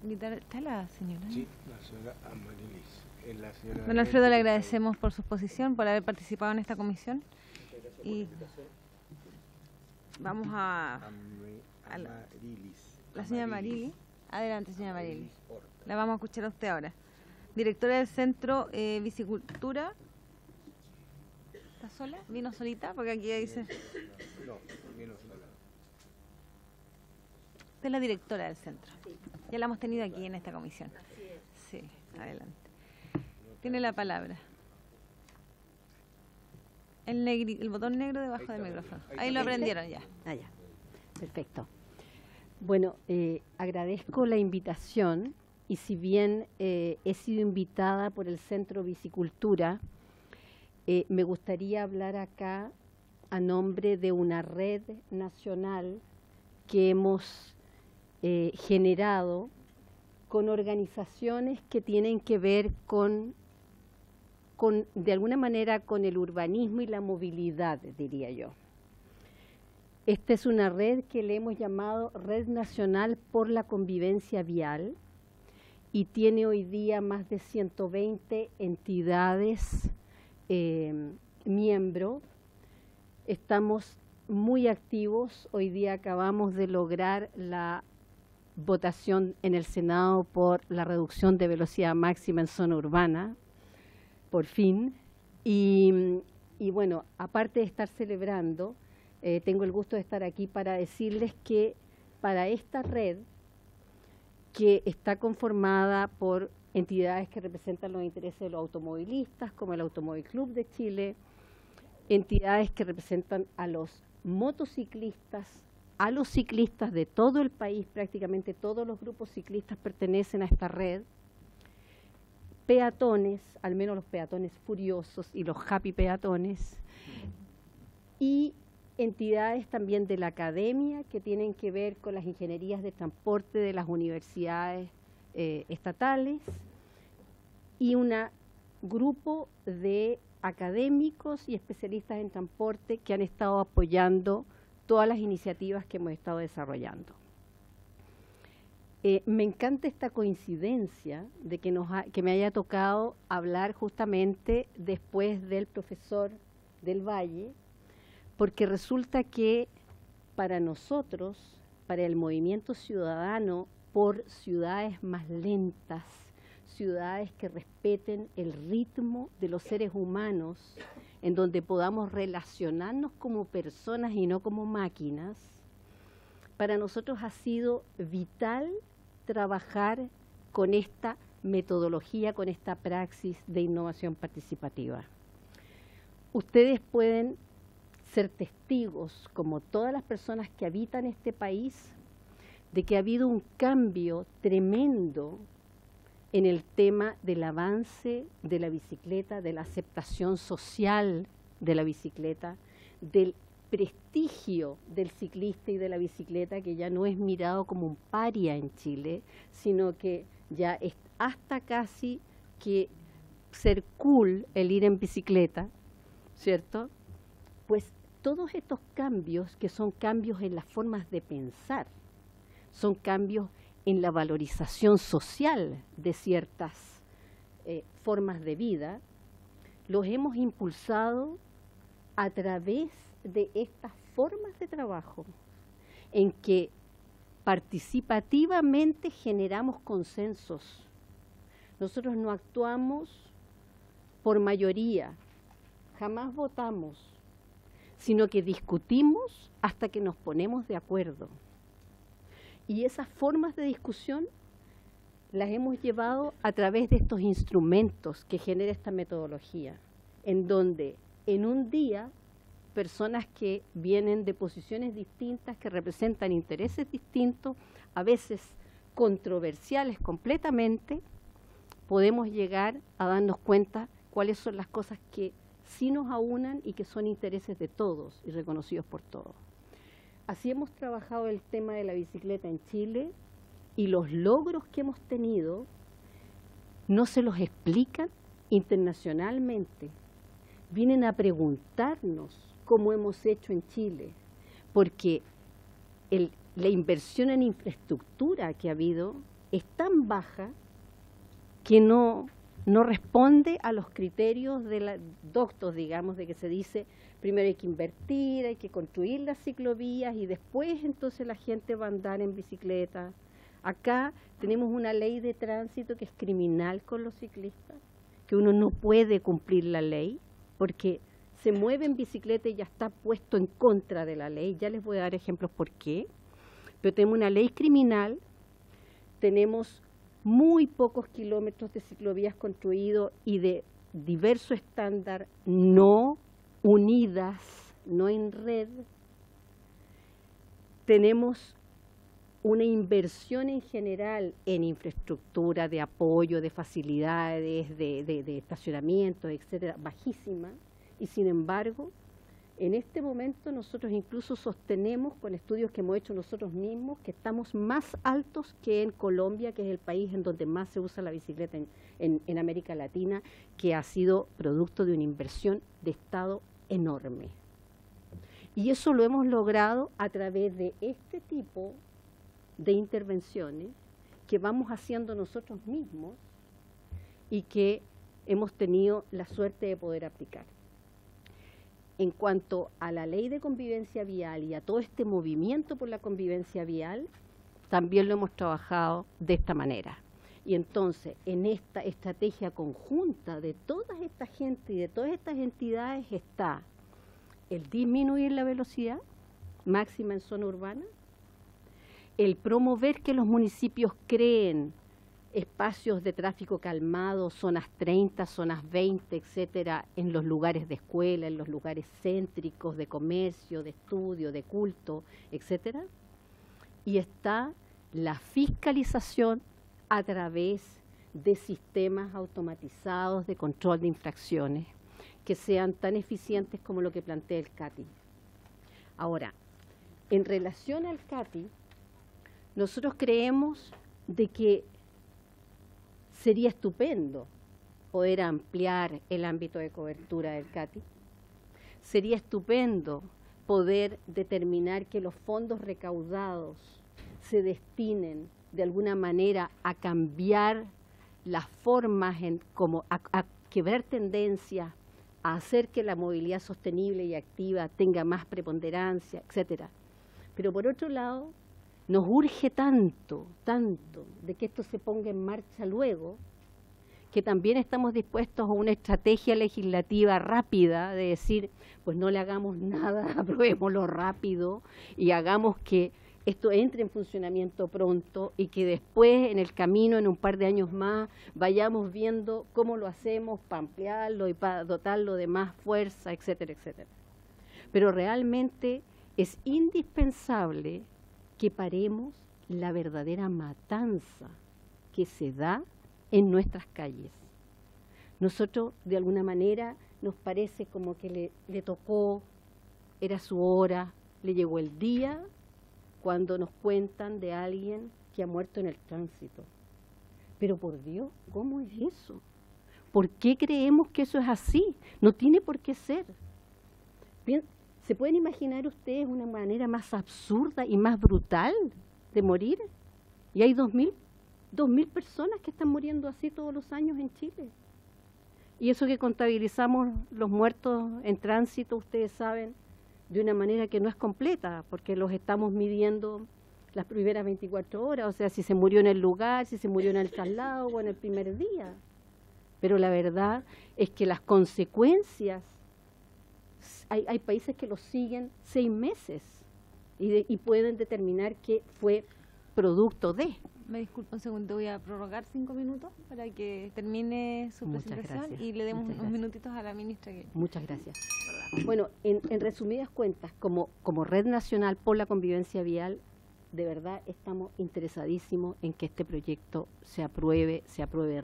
invitar... ¿Está la señora? Sí, la señora Amarilis. Don Alfredo, le agradecemos por su exposición, por haber participado en esta comisión. Y vamos a la señora Amarilis. Adelante, señora Amarilis. La vamos a escuchar a usted ahora. Directora del Centro Vicicultura. ¿Está sola? ¿Vino solita? Porque aquí dice... No, vino sola. Usted es la directora del centro. Ya la hemos tenido aquí en esta comisión. Sí, adelante. Tiene la palabra. El botón negro debajo del micrófono. Ahí lo aprendieron ya. Ah, ya. Perfecto. Bueno, agradezco la invitación y si bien he sido invitada por el Centro Vicicultura, me gustaría hablar acá a nombre de una red nacional que hemos generado con organizaciones que tienen que ver de alguna manera con el urbanismo y la movilidad, diría yo. Esta es una red que le hemos llamado Red Nacional por la Convivencia Vial y tiene hoy día más de 120 entidades miembros. Estamos muy activos. Hoy día acabamos de lograr la votación en el Senado por la reducción de velocidad máxima en zona urbana, por fin. Y bueno, aparte de estar celebrando, tengo el gusto de estar aquí para decirles que para esta red, que está conformada por entidades que representan los intereses de los automovilistas, como el Automóvil Club de Chile, entidades que representan a los motociclistas, a los ciclistas de todo el país, prácticamente todos los grupos ciclistas pertenecen a esta red, peatones, al menos los peatones furiosos y los happy peatones, y entidades también de la academia que tienen que ver con las ingenierías de transporte de las universidades estatales, y una grupo de académicos y especialistas en transporte que han estado apoyando todas las iniciativas que hemos estado desarrollando. Me encanta esta coincidencia de que me haya tocado hablar justamente después del profesor del Valle, porque resulta que para nosotros, para el movimiento ciudadano por ciudades más lentas, ciudades que respeten el ritmo de los seres humanos, en donde podamos relacionarnos como personas y no como máquinas, para nosotros ha sido vital trabajar con esta metodología, con esta praxis de innovación participativa. Ustedes pueden ser testigos, como todas las personas que habitan este país, de que ha habido un cambio tremendo en el tema del avance de la bicicleta, de la aceptación social de la bicicleta, del prestigio del ciclista y de la bicicleta, que ya no es mirado como un paria en Chile, sino que ya es hasta casi que ser cool el ir en bicicleta, ¿cierto? Pues todos estos cambios, que son cambios en las formas de pensar, son cambios en la valorización social de ciertas formas de vida, los hemos impulsado a través de estas formas de trabajo en que participativamente generamos consensos. Nosotros no actuamos por mayoría, jamás votamos, sino que discutimos hasta que nos ponemos de acuerdo. Y esas formas de discusión las hemos llevado a través de estos instrumentos que genera esta metodología, en donde en un día personas que vienen de posiciones distintas, que representan intereses distintos, a veces controversiales completamente, podemos llegar a darnos cuenta cuáles son las cosas que sí nos aunan y que son intereses de todos y reconocidos por todos. Así hemos trabajado el tema de la bicicleta en Chile, y los logros que hemos tenido no se los explican internacionalmente. Vienen a preguntarnos cómo hemos hecho en Chile, porque la inversión en infraestructura que ha habido es tan baja que no responde a los criterios de la doctos, digamos, de que se dice primero hay que invertir, hay que construir las ciclovías y después entonces la gente va a andar en bicicleta. Acá tenemos una ley de tránsito que es criminal con los ciclistas, que uno no puede cumplir la ley porque se mueve en bicicleta y ya está puesto en contra de la ley. Ya les voy a dar ejemplos por qué. Pero tenemos una ley criminal, tenemos muy pocos kilómetros de ciclovías construidos y de diverso estándar, no unidas, no en red. Tenemos una inversión en general en infraestructura, de apoyo, de facilidades, de estacionamiento, etcétera, bajísima. Y sin embargo, en este momento nosotros incluso sostenemos con estudios que hemos hecho nosotros mismos que estamos más altos que en Colombia, que es el país en donde más se usa la bicicleta en América Latina, que ha sido producto de una inversión de Estado enorme. Y eso lo hemos logrado a través de este tipo de intervenciones que vamos haciendo nosotros mismos y que hemos tenido la suerte de poder aplicar. En cuanto a la ley de convivencia vial y a todo este movimiento por la convivencia vial, también lo hemos trabajado de esta manera. Y entonces, en esta estrategia conjunta de toda esta gente y de todas estas entidades está el disminuir la velocidad máxima en zona urbana, el promover que los municipios creen espacios de tráfico calmado, zonas 30, zonas 20, etcétera, en los lugares de escuela, en los lugares céntricos de comercio, de estudio, de culto, etcétera. Y está la fiscalización a través de sistemas automatizados de control de infracciones que sean tan eficientes como lo que plantea el CATI. Ahora, en relación al CATI, nosotros creemos de que sería estupendo poder ampliar el ámbito de cobertura del CATI. Sería estupendo poder determinar que los fondos recaudados se destinen de alguna manera a cambiar las formas, a quebrar tendencias, a hacer que la movilidad sostenible y activa tenga más preponderancia, etcétera. Pero por otro lado, nos urge tanto de que esto se ponga en marcha luego, que también estamos dispuestos a una estrategia legislativa rápida de decir, pues no le hagamos nada, aprobémoslo rápido y hagamos que esto entre en funcionamiento pronto y que después en el camino, en un par de años más, vayamos viendo cómo lo hacemos para ampliarlo y para dotarlo de más fuerza, etcétera, etcétera. Pero realmente es indispensable que paremos la verdadera matanza que se da en nuestras calles. Nosotros, de alguna manera, nos parece como que le tocó, era su hora, le llegó el día cuando nos cuentan de alguien que ha muerto en el tránsito. Pero por Dios, ¿cómo es eso? ¿Por qué creemos que eso es así? No tiene por qué ser. Bien, ¿se pueden imaginar ustedes una manera más absurda y más brutal de morir? Y hay 2.000 personas que están muriendo así todos los años en Chile. Y eso que contabilizamos los muertos en tránsito, ustedes saben, de una manera que no es completa, porque los estamos midiendo las primeras 24 horas, o sea, si se murió en el lugar, si se murió en el traslado o en el primer día. Pero la verdad es que las consecuencias, hay países que los siguen 6 meses y pueden determinar que fue producto de. Me disculpa un segundo, voy a prorrogar 5 minutos para que termine su presentación y le demos unos minutitos a la ministra. Muchas gracias. Bueno, en resumidas cuentas, como Red Nacional por la Convivencia Vial, de verdad estamos interesadísimos en que este proyecto se apruebe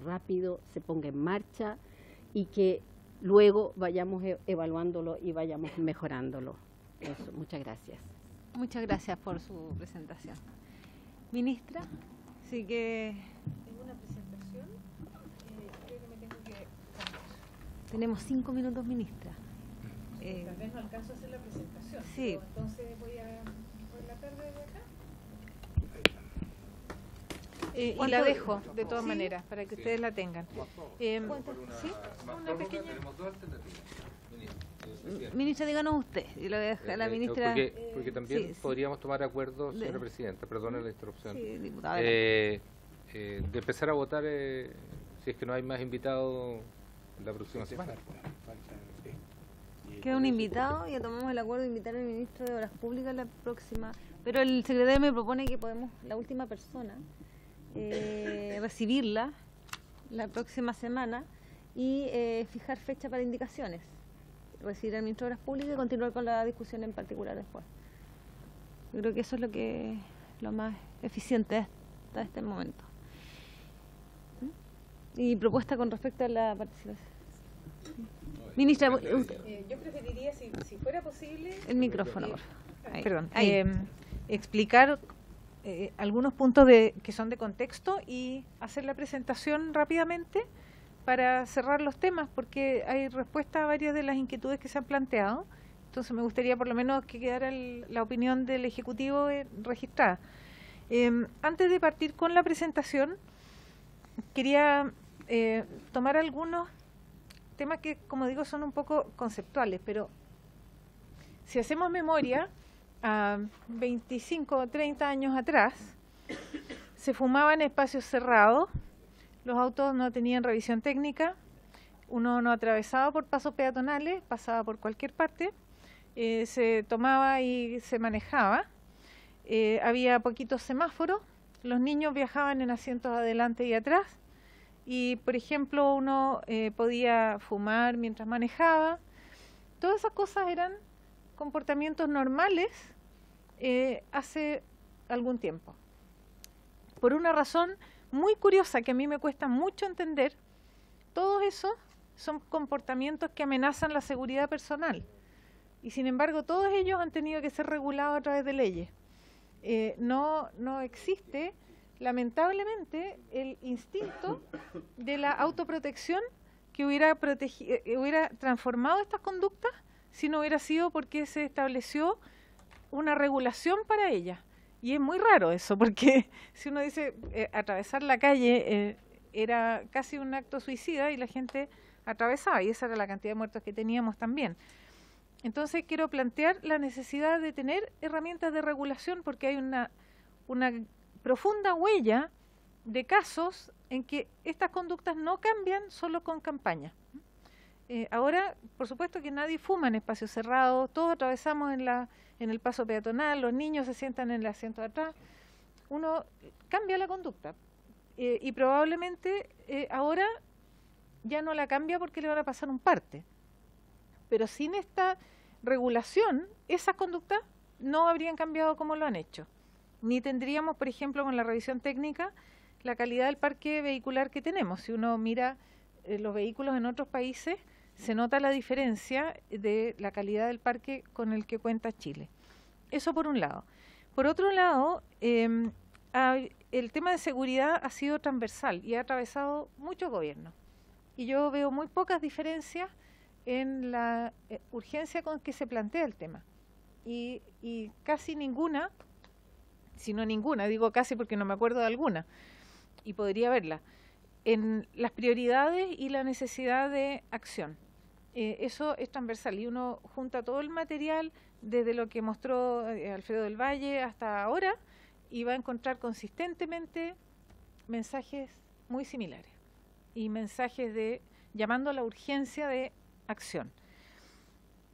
rápido, se ponga en marcha y que luego vayamos evaluándolo y vayamos mejorándolo. Eso, muchas gracias. Muchas gracias por su presentación. Ministra, sí que... Tengo una presentación, creo que me tengo que... Tenemos 5 minutos, ministra. Tal vez no alcanzo a hacer la presentación. Sí. Entonces voy a... por la tarde de acá. Y la dejo, de todas maneras, para que ustedes la tengan. ¿Sí? Una pequeña... Tenemos 2 alternativas. Ministra, díganos usted. Y lo voy a dejar a la ministra. Porque también podríamos tomar acuerdo, señora presidenta, perdone la interrupción, sí, diputada, de empezar a votar si es que no hay más invitados la próxima semana. Queda un invitado y tomamos el acuerdo de invitar al ministro de Obras Públicas la próxima. Pero el secretario me propone que podemos, la última persona, recibirla la próxima semana y fijar fecha para indicaciones. Recibir al ministro de Obras Públicas y continuar con la discusión en particular después. Yo creo que eso es lo más eficiente hasta este momento. Y propuesta con respecto a la participación. Ministra, yo preferiría, si fuera posible... El micrófono, por favor. Perdón. Explicar algunos puntos que son de contexto y hacer la presentación rápidamente para cerrar los temas, porque hay respuesta a varias de las inquietudes que se han planteado. Entonces me gustaría por lo menos que quedara la opinión del Ejecutivo registrada. Antes de partir con la presentación, quería tomar algunos temas que, como digo, son un poco conceptuales, pero si hacemos memoria, a 25 o 30 años atrás, se fumaba en espacios cerrados, los autos no tenían revisión técnica, uno no atravesaba por pasos peatonales, pasaba por cualquier parte, se tomaba y se manejaba, había poquitos semáforos, los niños viajaban en asientos adelante y atrás, y por ejemplo uno podía fumar mientras manejaba. Todas esas cosas eran comportamientos normales hace algún tiempo. Por una razón muy curiosa que a mí me cuesta mucho entender, todos esos son comportamientos que amenazan la seguridad personal y sin embargo todos ellos han tenido que ser regulados a través de leyes. No existe lamentablemente el instinto de la autoprotección que hubiera transformado estas conductas si no hubiera sido porque se estableció una regulación para ellas. Y es muy raro eso, porque si uno dice atravesar la calle era casi un acto suicida y la gente atravesaba, y esa era la cantidad de muertos que teníamos también. Entonces quiero plantear la necesidad de tener herramientas de regulación, porque hay una profunda huella de casos en que estas conductas no cambian solo con campaña. Ahora, por supuesto que nadie fuma en espacios cerrados, todos atravesamos en el paso peatonal, los niños se sientan en el asiento de atrás, uno cambia la conducta y probablemente ahora ya no la cambia porque le van a pasar un parte. Pero sin esta regulación, esas conductas no habrían cambiado como lo han hecho. Ni tendríamos, por ejemplo, con la revisión técnica, la calidad del parque vehicular que tenemos. Si uno mira los vehículos en otros países, se nota la diferencia de la calidad del parque con el que cuenta Chile. Eso por un lado. Por otro lado, el tema de seguridad ha sido transversal y ha atravesado muchos gobiernos. Y yo veo muy pocas diferencias en la urgencia con que se plantea el tema. Y casi ninguna, si no ninguna, digo casi porque no me acuerdo de alguna, y podría verla, en las prioridades y la necesidad de acción. Eso es transversal y uno junta todo el material desde lo que mostró Alfredo del Valle hasta ahora y va a encontrar consistentemente mensajes muy similares y mensajes de llamando a la urgencia de acción.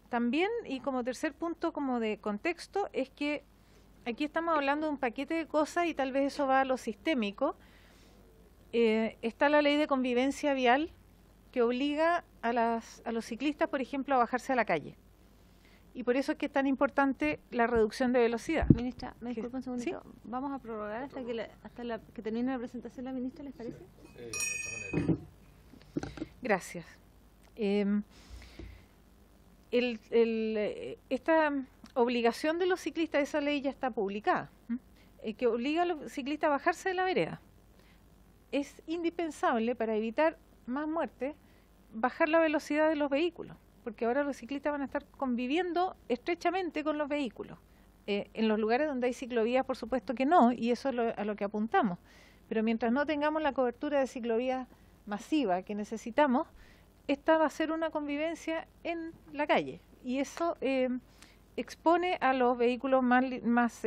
También, y como tercer punto como de contexto, es que aquí estamos hablando de un paquete de cosas y tal vez eso va a lo sistémico. Está la ley de convivencia vial que obliga a los ciclistas, por ejemplo, a bajarse a la calle. Y por eso es que es tan importante la reducción de velocidad. Ministra, me disculpa un segundito. ¿Sí? Vamos a prorrogar hasta que termine la presentación la ministra, ¿les parece? Gracias. Esta obligación de los ciclistas, esa ley ya está publicada, que obliga a los ciclistas a bajarse de la vereda. Es indispensable para evitar más muertes bajar la velocidad de los vehículos, porque ahora los ciclistas van a estar conviviendo estrechamente con los vehículos. En los lugares donde hay ciclovías, por supuesto que no, y eso es a lo que apuntamos. Pero mientras no tengamos la cobertura de ciclovías masiva que necesitamos, esta va a ser una convivencia en la calle, y eso expone a los vehículos más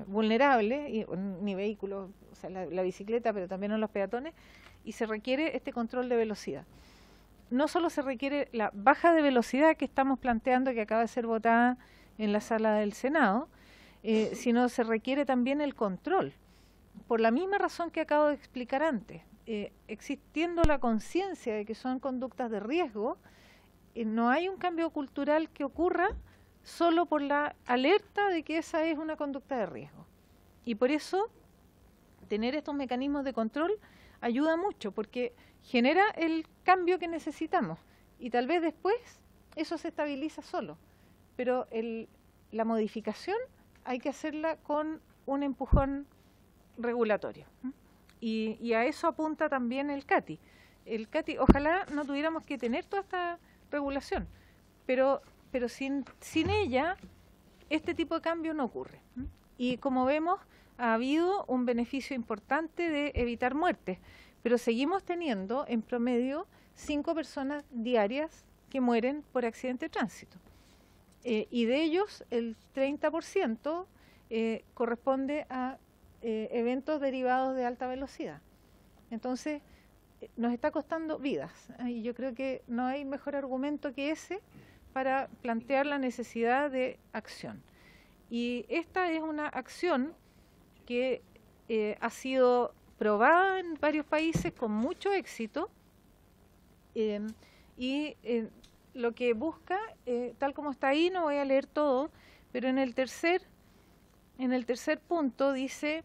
vulnerables, ni vehículos, o sea, la bicicleta, pero también a los peatones, y se requiere este control de velocidad. No solo se requiere la baja de velocidad que estamos planteando, que acaba de ser votada en la sala del Senado, sino se requiere también el control, por la misma razón que acabo de explicar antes. Existiendo la conciencia de que son conductas de riesgo, no hay un cambio cultural que ocurra solo por la alerta de que esa es una conducta de riesgo. Y por eso tener estos mecanismos de control ayuda mucho, porque genera el cambio que necesitamos y tal vez después eso se estabiliza solo, pero la modificación hay que hacerla con un empujón regulatorio. Y a eso apunta también el CATI. El CATI, ojalá no tuviéramos que tener toda esta regulación, pero sin ella este tipo de cambio no ocurre. Y como vemos, ha habido un beneficio importante de evitar muertes, pero seguimos teniendo en promedio 5 personas diarias que mueren por accidente de tránsito. Y de ellos el 30% corresponde a eventos derivados de alta velocidad. Entonces, nos está costando vidas. Y yo creo que no hay mejor argumento que ese para plantear la necesidad de acción. Y esta es una acción que ha sido probada en varios países con mucho éxito lo que busca, tal como está ahí, no voy a leer todo, pero en el tercer punto dice: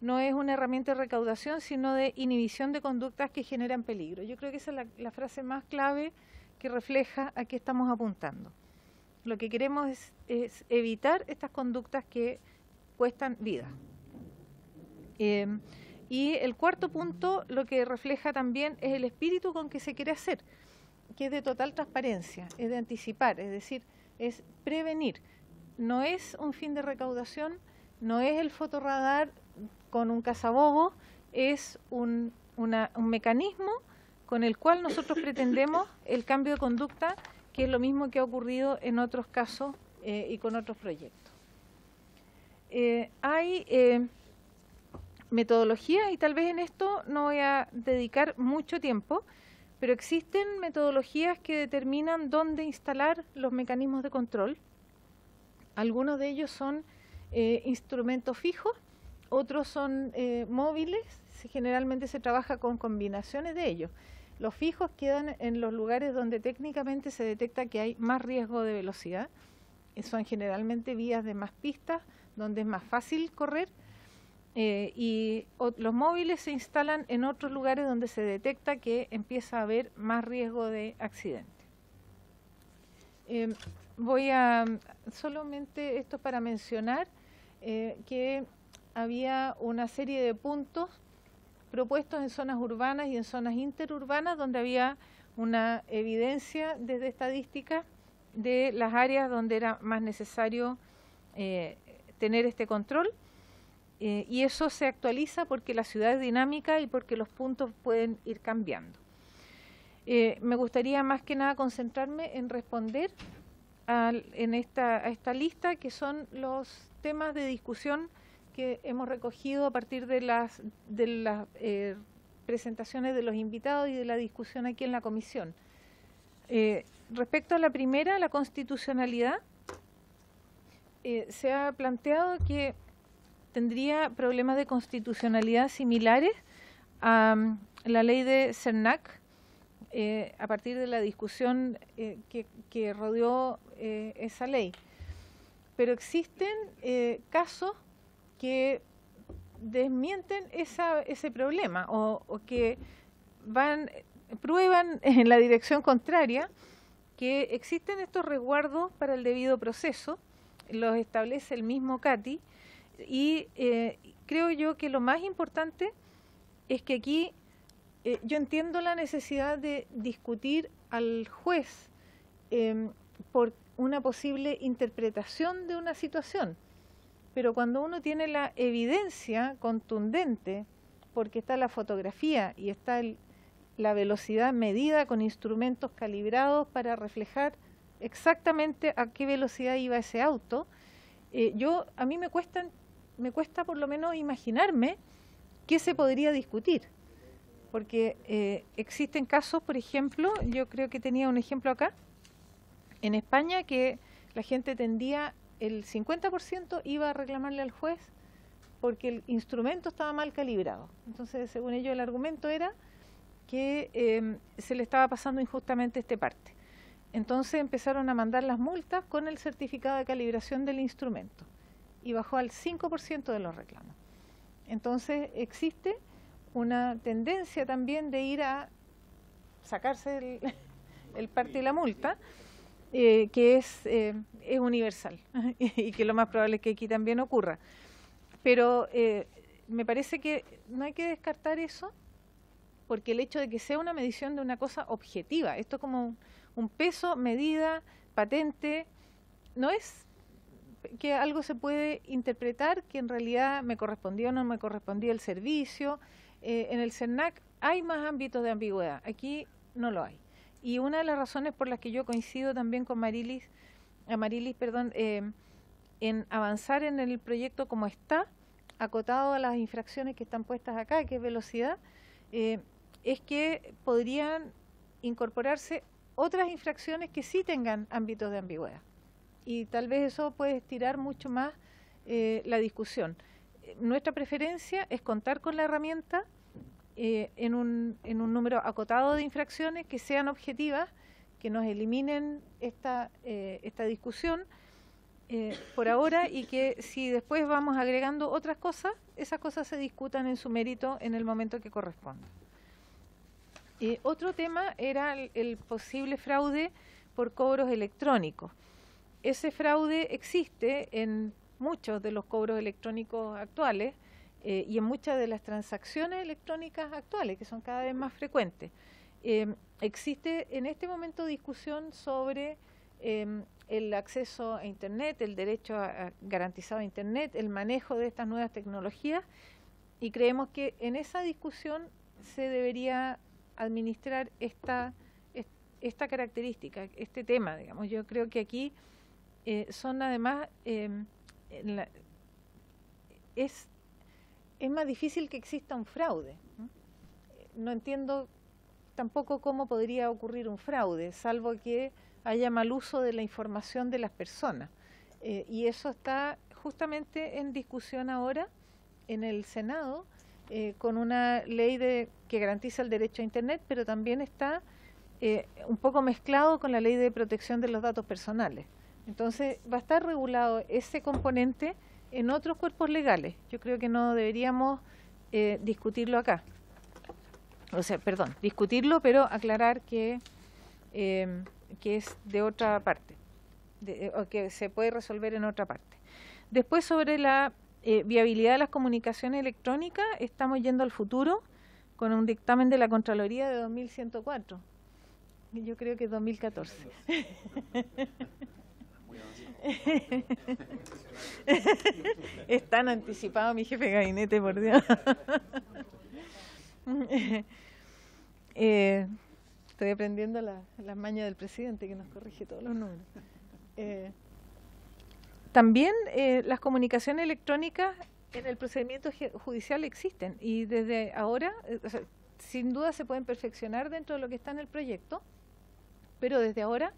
no es una herramienta de recaudación, sino de inhibición de conductas que generan peligro. Yo creo que esa es la frase más clave que refleja a qué estamos apuntando. Lo que queremos es evitar estas conductas que cuestan vida. Y el cuarto punto lo que refleja también es el espíritu con que se quiere hacer, que es de total transparencia, es de anticipar, es decir, es prevenir. No es un fin de recaudación, no es el fotorradar con un cazabobo, es un mecanismo con el cual nosotros pretendemos el cambio de conducta, que es lo mismo que ha ocurrido en otros casos y con otros proyectos. Hay metodología, y tal vez en esto no voy a dedicar mucho tiempo, pero existen metodologías que determinan dónde instalar los mecanismos de control. Algunos de ellos son instrumentos fijos, otros son móviles, generalmente se trabaja con combinaciones de ellos. Los fijos quedan en los lugares donde técnicamente se detecta que hay más riesgo de velocidad, son generalmente vías de más pistas, donde es más fácil correr, y los móviles se instalan en otros lugares donde se detecta que empieza a haber más riesgo de accidente. Voy a solamente esto para mencionar que había una serie de puntos propuestos en zonas urbanas y en zonas interurbanas donde había una evidencia desde estadística de las áreas donde era más necesario tener este control. Y eso se actualiza porque la ciudad es dinámica y porque los puntos pueden ir cambiando. Me gustaría más que nada concentrarme en responder a esta lista, que son los temas de discusión que hemos recogido a partir de las presentaciones de los invitados y de la discusión aquí en la comisión. Respecto a la primera, la constitucionalidad, se ha planteado que tendría problemas de constitucionalidad similares a la ley de CERNAC, a partir de la discusión que rodeó esa ley. Pero existen casos que desmienten ese problema o que prueban en la dirección contraria, que existen estos resguardos para el debido proceso, los establece el mismo CATI, y creo yo que lo más importante es que aquí yo entiendo la necesidad de discutir al juez por una posible interpretación de una situación, pero cuando uno tiene la evidencia contundente, porque está la fotografía y está la velocidad medida con instrumentos calibrados para reflejar exactamente a qué velocidad iba ese auto, a mí me cuesta por lo menos imaginarme qué se podría discutir, porque existen casos, por ejemplo, yo creo que tenía un ejemplo acá, en España, que la gente tendía, el 50% iba a reclamarle al juez porque el instrumento estaba mal calibrado. Entonces, según ellos, el argumento era que se le estaba pasando injustamente este parte. Entonces empezaron a mandar las multas con el certificado de calibración del instrumento y bajó al 5% de los reclamos. Entonces existe una tendencia también de ir a sacarse el parte de la multa, que es universal y que lo más probable es que aquí también ocurra. Pero me parece que no hay que descartar eso, porque el hecho de que sea una medición de una cosa objetiva, esto es como un peso, medida, patente, no es que algo se puede interpretar que en realidad me correspondía o no me correspondía el servicio. En el CERNAC hay más ámbitos de ambigüedad, aquí no lo hay. Y una de las razones por las que yo coincido también con Amarilis, en avanzar en el proyecto como está, acotado a las infracciones que están puestas acá, que es velocidad, es que podrían incorporarse otras infracciones que sí tengan ámbitos de ambigüedad. Y tal vez eso puede estirar mucho más la discusión. Nuestra preferencia es contar con la herramienta en un número acotado de infracciones que sean objetivas, que nos eliminen esta discusión por ahora, y que si después vamos agregando otras cosas, esas cosas se discutan en su mérito en el momento que corresponda. Otro tema era el posible fraude por cobros electrónicos. Ese fraude existe en muchos de los cobros electrónicos actuales y en muchas de las transacciones electrónicas actuales, que son cada vez más frecuentes. Existe en este momento discusión sobre el acceso a Internet, el derecho garantizado a Internet, el manejo de estas nuevas tecnologías, y creemos que en esa discusión se debería administrar esta característica, este tema, digamos. Yo creo que aquí son además, es más difícil que exista un fraude. No entiendo tampoco cómo podría ocurrir un fraude, salvo que haya mal uso de la información de las personas. Y eso está justamente en discusión ahora en el Senado, con una ley que garantiza el derecho a Internet, pero también está un poco mezclado con la ley de protección de los datos personales. Entonces va a estar regulado ese componente en otros cuerpos legales. Yo creo que no deberíamos discutirlo acá. O sea, perdón, discutirlo, pero aclarar que es de otra parte, o que se puede resolver en otra parte. Después, sobre la viabilidad de las comunicaciones electrónicas, estamos yendo al futuro con un dictamen de la Contraloría de 2104. Yo creo que es 2014. Es tan anticipado mi jefe de gabinete, por Dios. Estoy aprendiendo las mañas del presidente, que nos corrige todos los números. También las comunicaciones electrónicas en el procedimiento judicial existen, y desde ahora, o sea, sin duda se pueden perfeccionar dentro de lo que está en el proyecto, pero desde ahora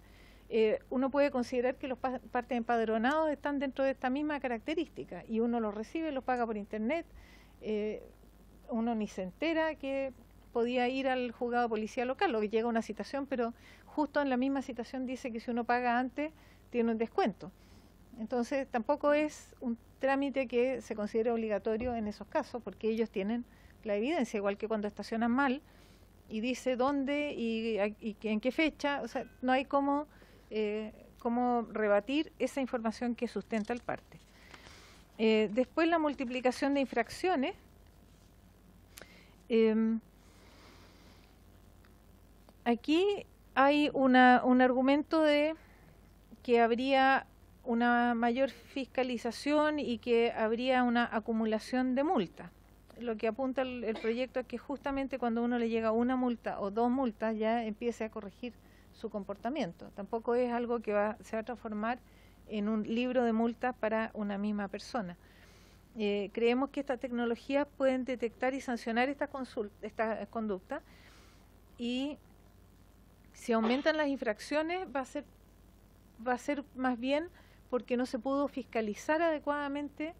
uno puede considerar que los partes empadronados están dentro de esta misma característica, y uno los recibe, los paga por internet, uno ni se entera que podía ir al juzgado de policía local, o que llega una citación, pero justo en la misma citación dice que si uno paga antes tiene un descuento. Entonces tampoco es un trámite que se considere obligatorio en esos casos, porque ellos tienen la evidencia, igual que cuando estacionan mal y dice dónde y en qué fecha. O sea, no hay cómo rebatir esa información que sustenta el parte. Después, la multiplicación de infracciones. Aquí hay un argumento de que habría una mayor fiscalización y que habría una acumulación de multas. Lo que apunta el proyecto es que justamente cuando uno le llega una multa o dos multas ya empiece a corregir su comportamiento. Tampoco es algo que se va a transformar en un libro de multas para una misma persona. Creemos que estas tecnologías pueden detectar y sancionar esta conducta, y si aumentan las infracciones va a ser más bien porque no se pudo fiscalizar adecuadamente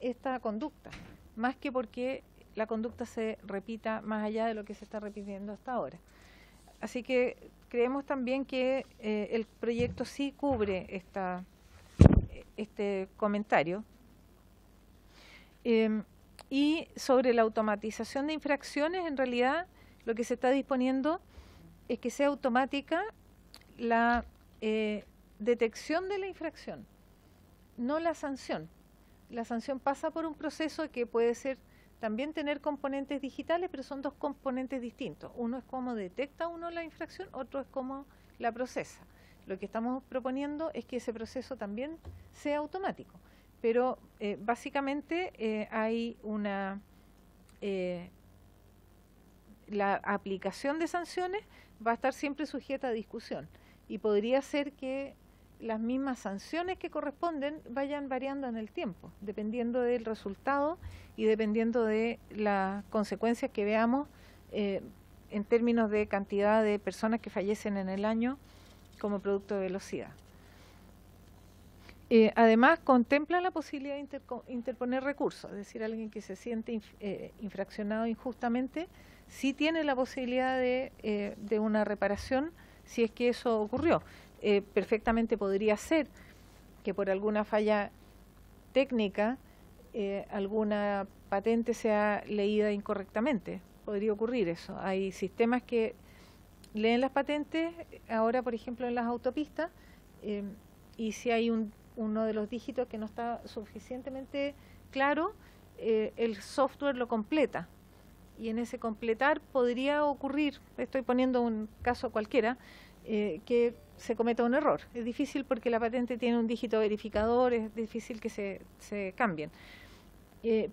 esta conducta, más que porque la conducta se repita más allá de lo que se está repitiendo hasta ahora. Así que creemos también que el proyecto sí cubre este comentario. Y sobre la automatización de infracciones, en realidad lo que se está disponiendo es que sea automática la detección de la infracción, no la sanción. La sanción pasa por un proceso que puede ser también tener componentes digitales, pero son dos componentes distintos. Uno es cómo detecta uno la infracción, otro es cómo la procesa. Lo que estamos proponiendo es que ese proceso también sea automático, pero básicamente hay la aplicación de sanciones va a estar siempre sujeta a discusión, y podría ser que las mismas sanciones que corresponden vayan variando en el tiempo, dependiendo del resultado y dependiendo de las consecuencias que veamos en términos de cantidad de personas que fallecen en el año como producto de velocidad. Además, contempla la posibilidad de interponer recursos, es decir, alguien que se siente infraccionado injustamente, sí tiene la posibilidad de una reparación si es que eso ocurrió. Perfectamente podría ser que por alguna falla técnica alguna patente sea leída incorrectamente. Podría ocurrir eso. Hay sistemas que leen las patentes, ahora por ejemplo en las autopistas, y si hay uno de los dígitos que no está suficientemente claro, el software lo completa. Y en ese completar podría ocurrir, estoy poniendo un caso cualquiera, que se cometa un error. Es difícil porque la patente tiene un dígito verificador, es difícil que se cambien.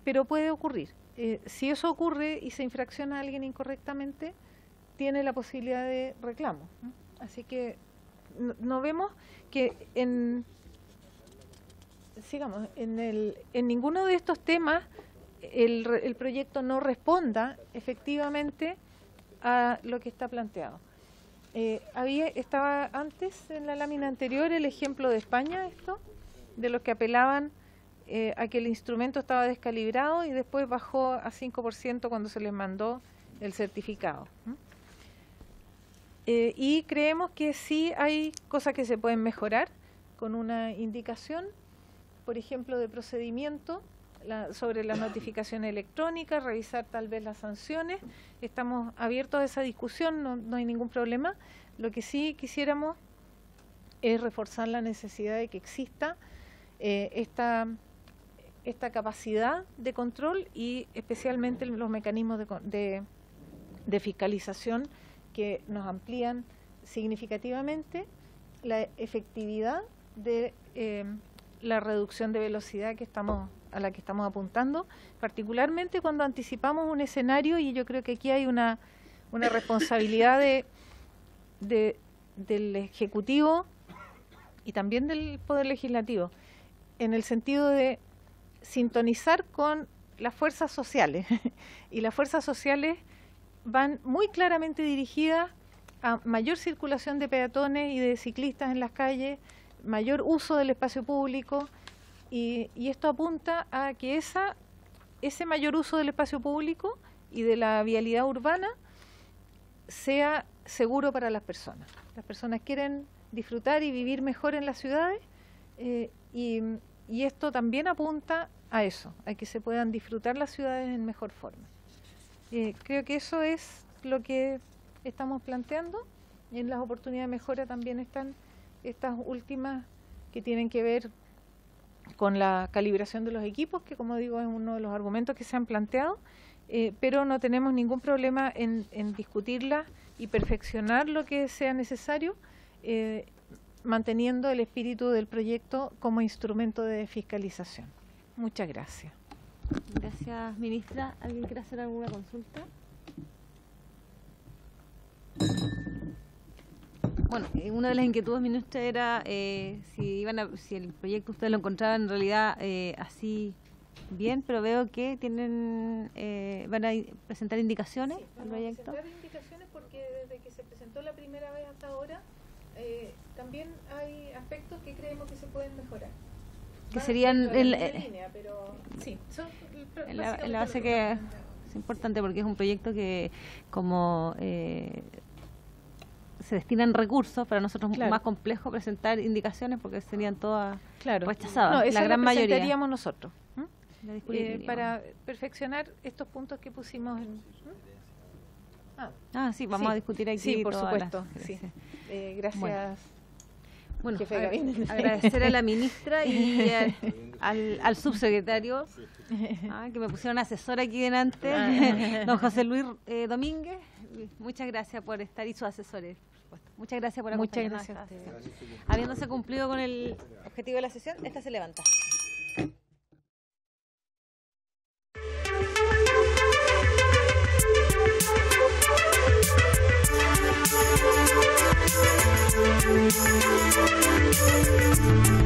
Pero puede ocurrir. Si eso ocurre y se infracciona a alguien incorrectamente, tiene la posibilidad de reclamo. Así que no vemos que en ninguno de estos temas el proyecto no responda efectivamente a lo que está planteado. Estaba antes en la lámina anterior el ejemplo de España, de los que apelaban a que el instrumento estaba descalibrado y después bajó a 5% cuando se les mandó el certificado. Y creemos que sí hay cosas que se pueden mejorar con una indicación, por ejemplo, de procedimiento sobre la notificación electrónica, revisar tal vez las sanciones. Estamos abiertos a esa discusión, no hay ningún problema. Lo que sí quisiéramos es reforzar la necesidad de que exista esta capacidad de control y especialmente los mecanismos de fiscalización que nos amplían significativamente la efectividad de la reducción de velocidad a la que estamos apuntando, particularmente cuando anticipamos un escenario, y yo creo que aquí hay una responsabilidad del Ejecutivo y también del Poder Legislativo, en el sentido de sintonizar con las fuerzas sociales. Y las fuerzas sociales van muy claramente dirigidas a mayor circulación de peatones y de ciclistas en las calles, mayor uso del espacio público, y esto apunta a que ese mayor uso del espacio público y de la vialidad urbana sea seguro para las personas. Las personas quieren disfrutar y vivir mejor en las ciudades, y esto también apunta a eso, a que se puedan disfrutar las ciudades en mejor forma. Creo que eso es lo que estamos planteando, y en las oportunidades de mejora también están estas últimas que tienen que ver con la calibración de los equipos, que como digo es uno de los argumentos que se han planteado, pero no tenemos ningún problema en discutirla y perfeccionar lo que sea necesario, manteniendo el espíritu del proyecto como instrumento de fiscalización. Muchas gracias. Gracias, ministra. ¿Alguien quiere hacer alguna consulta? Bueno, una de las inquietudes, ministra, era si el proyecto ustedes lo encontraban en realidad así bien, pero veo que van a presentar indicaciones al proyecto. Van a presentar indicaciones porque desde que se presentó la primera vez hasta ahora, también hay aspectos que creemos que se pueden mejorar. Que serían en línea, pero sí, la base que es importante porque es un proyecto que como se destinan recursos, para nosotros es más complejo presentar indicaciones porque serían todas rechazadas, no, la gran mayoría. Presentaríamos nosotros para perfeccionar estos puntos que pusimos en... sí, vamos a discutir aquí. Sí, por supuesto. Gracias. Bueno, agradecer a la ministra y al subsecretario que me pusieron asesor aquí delante, don José Luis Domínguez. Muchas gracias por estar, y sus asesores, por supuesto. Muchas gracias por acompañarnos. Muchas gracias. Habiéndose cumplido con el objetivo de la sesión, esta se levanta. Thank you.